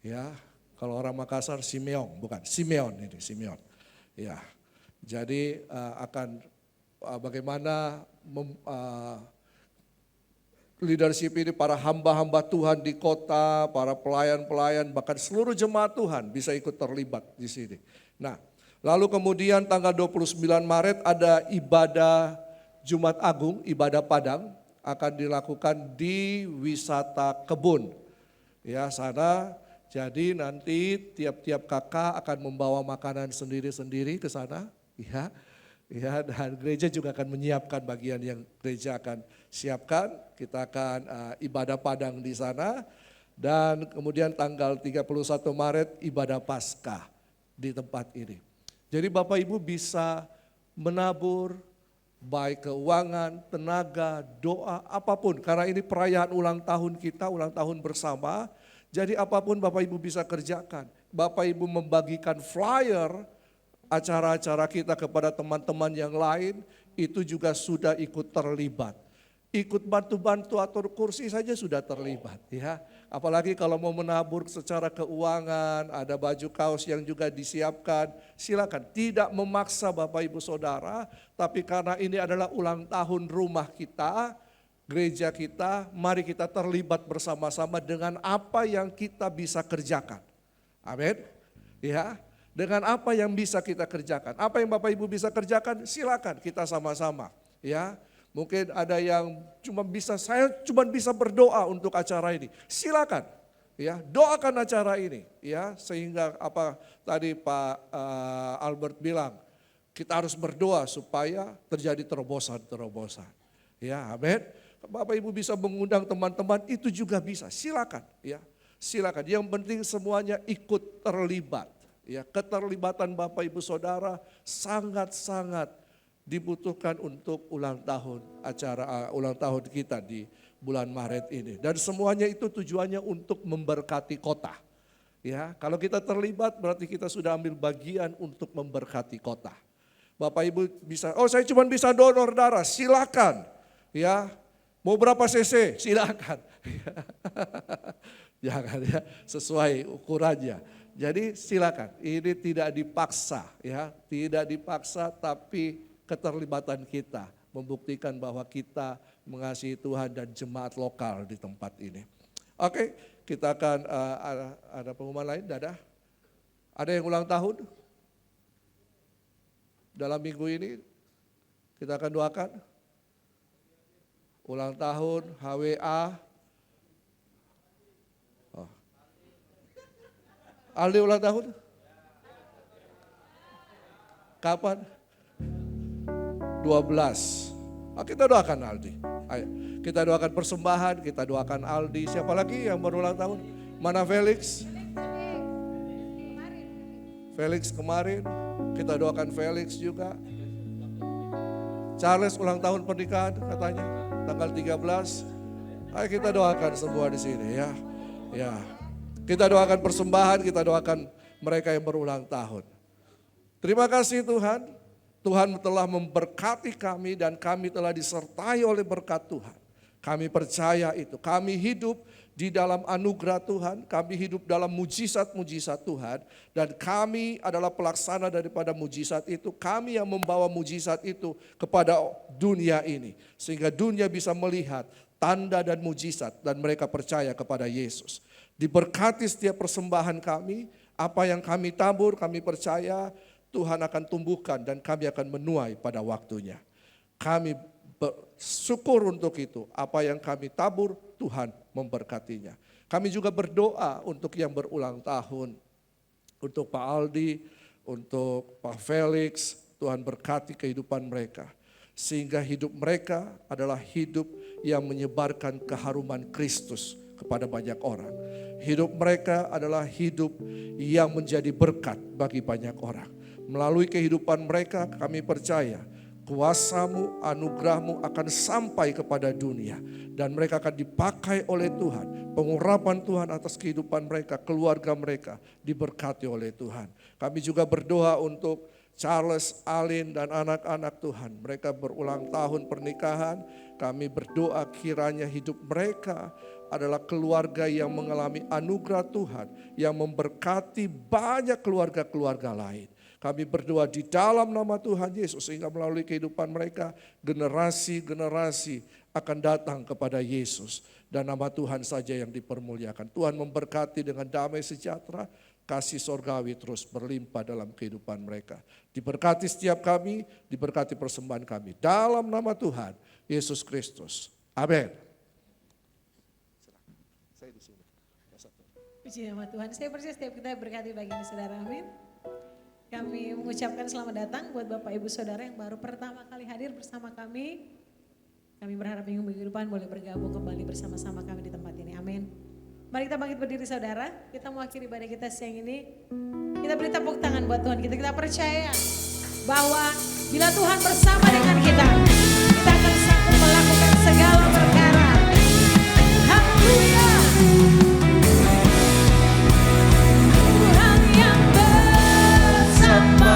Ya, kalau orang Makassar Simeon, bukan Simeon ini Simeon. Ya, jadi akan bagaimana leadership ini, para hamba-hamba Tuhan di kota, para pelayan-pelayan, bahkan seluruh jemaat Tuhan bisa ikut terlibat di sini. Nah, lalu kemudian tanggal 29 Maret ada ibadah Jumat Agung, ibadah Padang akan dilakukan di wisata kebun. Ya, sana jadi nanti tiap-tiap kakak akan membawa makanan sendiri-sendiri ke sana, ya. Ya, dan gereja juga akan menyiapkan bagian yang gereja akan siapkan. Kita akan ibadah Padang di sana. Dan kemudian tanggal 31 Maret ibadah Paskah di tempat ini. Jadi Bapak Ibu bisa menabur baik keuangan, tenaga, doa, apapun. Karena ini perayaan ulang tahun kita, ulang tahun bersama. Jadi apapun Bapak Ibu bisa kerjakan. Bapak Ibu membagikan flyer acara-acara kita kepada teman-teman yang lain, itu juga sudah ikut terlibat. Ikut bantu-bantu atur kursi saja sudah terlibat ya. Apalagi kalau mau menabur secara keuangan, ada baju kaos yang juga disiapkan, silakan. Tidak memaksa Bapak Ibu Saudara, tapi karena ini adalah ulang tahun rumah kita, gereja kita, mari kita terlibat bersama-sama dengan apa yang kita bisa kerjakan. Amin. Ya. Dengan apa yang bisa kita kerjakan. Apa yang Bapak Ibu bisa kerjakan, silakan kita sama-sama. Ya, mungkin ada yang saya cuma bisa berdoa untuk acara ini. Silakan, ya, doakan acara ini, ya, sehingga apa tadi Pak Albert bilang, kita harus berdoa supaya terjadi terobosan-terobosan. Ya, amin. Bapak Ibu bisa mengundang teman-teman, itu juga bisa. Silakan, ya, silakan. Yang penting semuanya ikut terlibat. Ya, keterlibatan Bapak Ibu Saudara sangat-sangat dibutuhkan untuk ulang tahun kita di bulan Maret ini. Dan semuanya itu tujuannya untuk memberkati kota. Ya, kalau kita terlibat berarti kita sudah ambil bagian untuk memberkati kota. Bapak Ibu bisa, saya cuma bisa donor darah, silakan. Ya, mau berapa cc? Silakan. Jangan ya, sesuai ukurannya. Jadi silakan, ini tidak dipaksa ya, tidak dipaksa tapi keterlibatan kita membuktikan bahwa kita mengasihi Tuhan dan jemaat lokal di tempat ini. Oke, kita akan ada pengumuman lain, Dadah. Ada yang ulang tahun? Dalam minggu ini kita akan doakan. Ulang tahun, HWA. Aldi ulang tahun? Kapan? 12. Kita doakan Aldi. Ayo, kita doakan persembahan, kita doakan Aldi. Siapa lagi yang berulang tahun? Mana Felix? Felix kemarin. Kita doakan Felix juga. Charles ulang tahun pernikahan katanya tanggal 13. Ayo kita doakan semua di sini ya. Ya. Kita doakan persembahan, kita doakan mereka yang berulang tahun. Terima kasih Tuhan. Tuhan telah memberkati kami dan kami telah disertai oleh berkat Tuhan. Kami percaya itu. Kami hidup di dalam anugerah Tuhan. Kami hidup dalam mujizat-mujizat Tuhan. Dan kami adalah pelaksana daripada mujizat itu. Kami yang membawa mujizat itu kepada dunia ini. Sehingga dunia bisa melihat tanda dan mujizat. Dan mereka percaya kepada Yesus. Diberkati setiap persembahan kami. Apa yang kami tabur, kami percaya Tuhan akan tumbuhkan dan kami akan menuai pada waktunya. Kami bersyukur untuk itu. Apa yang kami tabur, Tuhan memberkatinya. Kami juga berdoa untuk yang berulang tahun. Untuk Pak Aldi, untuk Pak Felix, Tuhan berkati kehidupan mereka. Sehingga hidup mereka adalah hidup yang menyebarkan keharuman Kristus kepada banyak orang. Hidup mereka adalah hidup yang menjadi berkat bagi banyak orang. Melalui kehidupan mereka kami percaya kuasa-Mu, anugerah-Mu akan sampai kepada dunia. Dan mereka akan dipakai oleh Tuhan. Pengurapan Tuhan atas kehidupan mereka, keluarga mereka diberkati oleh Tuhan. Kami juga berdoa untuk Charles, Alin dan anak-anak Tuhan. Mereka berulang tahun pernikahan. Kami berdoa kiranya hidup mereka adalah keluarga yang mengalami anugerah Tuhan. Yang memberkati banyak keluarga-keluarga lain. Kami berdoa di dalam nama Tuhan Yesus sehingga melalui kehidupan mereka generasi-generasi akan datang kepada Yesus. Dan nama Tuhan saja yang dipermuliakan. Tuhan memberkati dengan damai sejahtera, kasih sorgawi terus berlimpah dalam kehidupan mereka. Diberkati setiap kami, diberkati persembahan kami. Dalam nama Tuhan Yesus Kristus. Amin. Puji nama Tuhan. Saya percaya setiap kita berkati bagian saudara. Amin. Kami mengucapkan selamat datang buat Bapak Ibu Saudara yang baru pertama kali hadir bersama kami. Kami berharap minggu depan boleh bergabung kembali bersama-sama kami di tempat ini. Amin. Mari kita bangkit berdiri saudara. Kita mengakhiri ibadah kita siang ini. Kita beri tepuk tangan buat Tuhan kita. Kita percaya bahwa bila Tuhan bersama dengan kita akan sanggup melakukan segala perkara. Haleluya. Sebab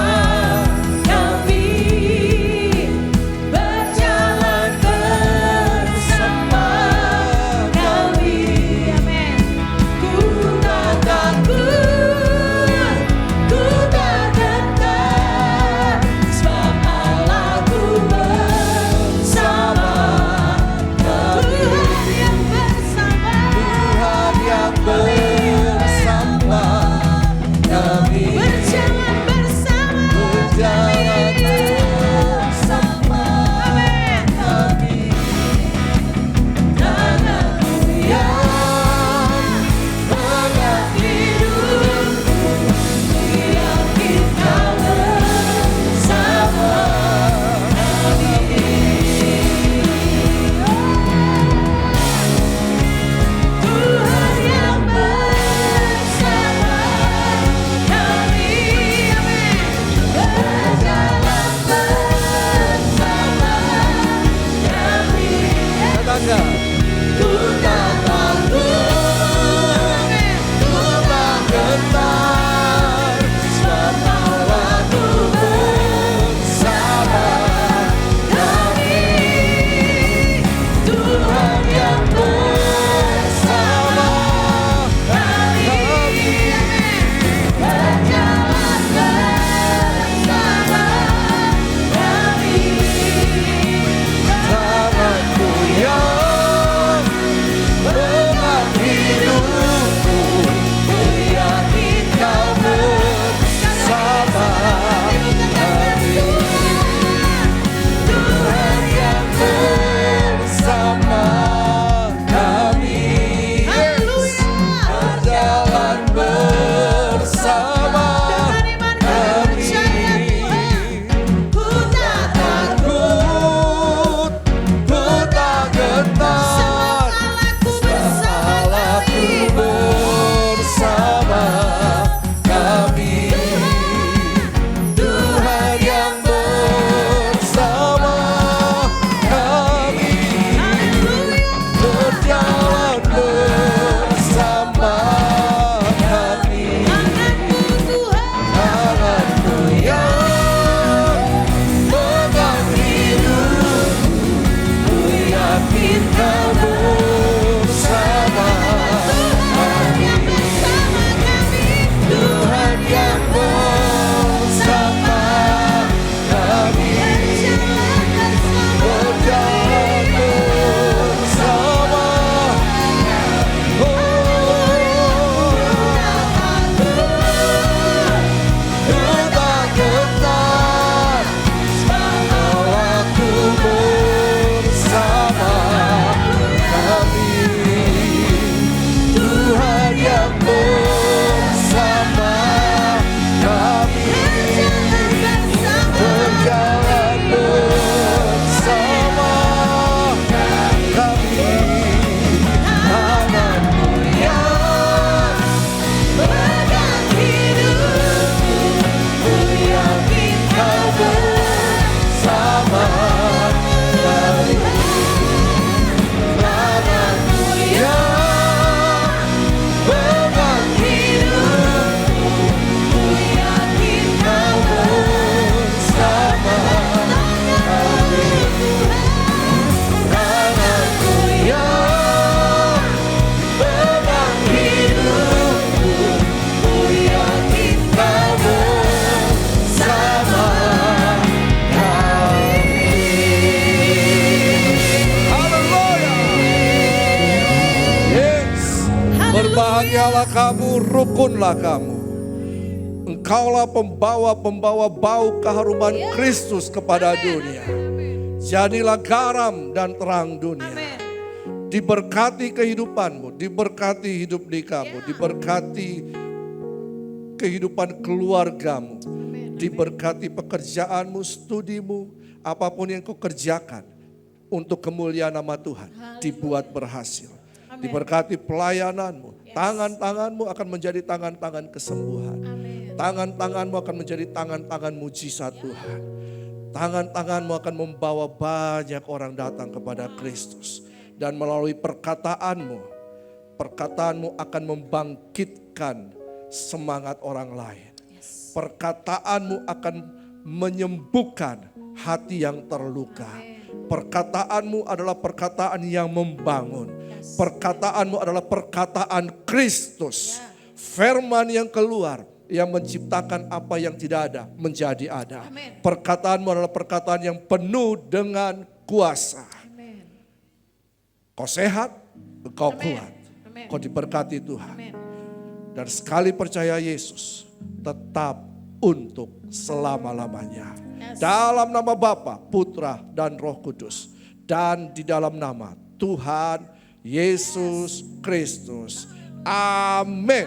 Allah ku Mutialah kamu, rukunlah kamu. Engkaulah pembawa-pembawa bau keharuman Kristus kepada dunia. Jadilah garam dan terang dunia. Amin. Diberkati kehidupanmu, diberkati hidup di kamu, diberkati kehidupan keluargamu, diberkati pekerjaanmu, studimu, apapun yang kau kerjakan untuk kemuliaan nama Tuhan, dibuat berhasil. Diberkati pelayananmu, tangan-tanganmu akan menjadi tangan-tangan kesembuhan. Tangan-tanganmu akan menjadi tangan-tangan mujizat Tuhan. Tangan-tanganmu akan membawa banyak orang datang kepada Kristus. Dan melalui perkataanmu akan membangkitkan semangat orang lain. Perkataanmu akan menyembuhkan hati yang terluka. Perkataanmu adalah perkataan yang membangun. Perkataanmu adalah perkataan Kristus. Firman yang keluar yang menciptakan apa yang tidak ada menjadi ada. Perkataanmu adalah perkataan yang penuh dengan kuasa. Kau sehat, kau kuat, kau diberkati Tuhan. Dan sekali percaya Yesus, tetap untuk selama-lamanya. Dalam nama Bapa, Putra, dan Roh Kudus. Dan di dalam nama Tuhan Yesus Kristus. Amin.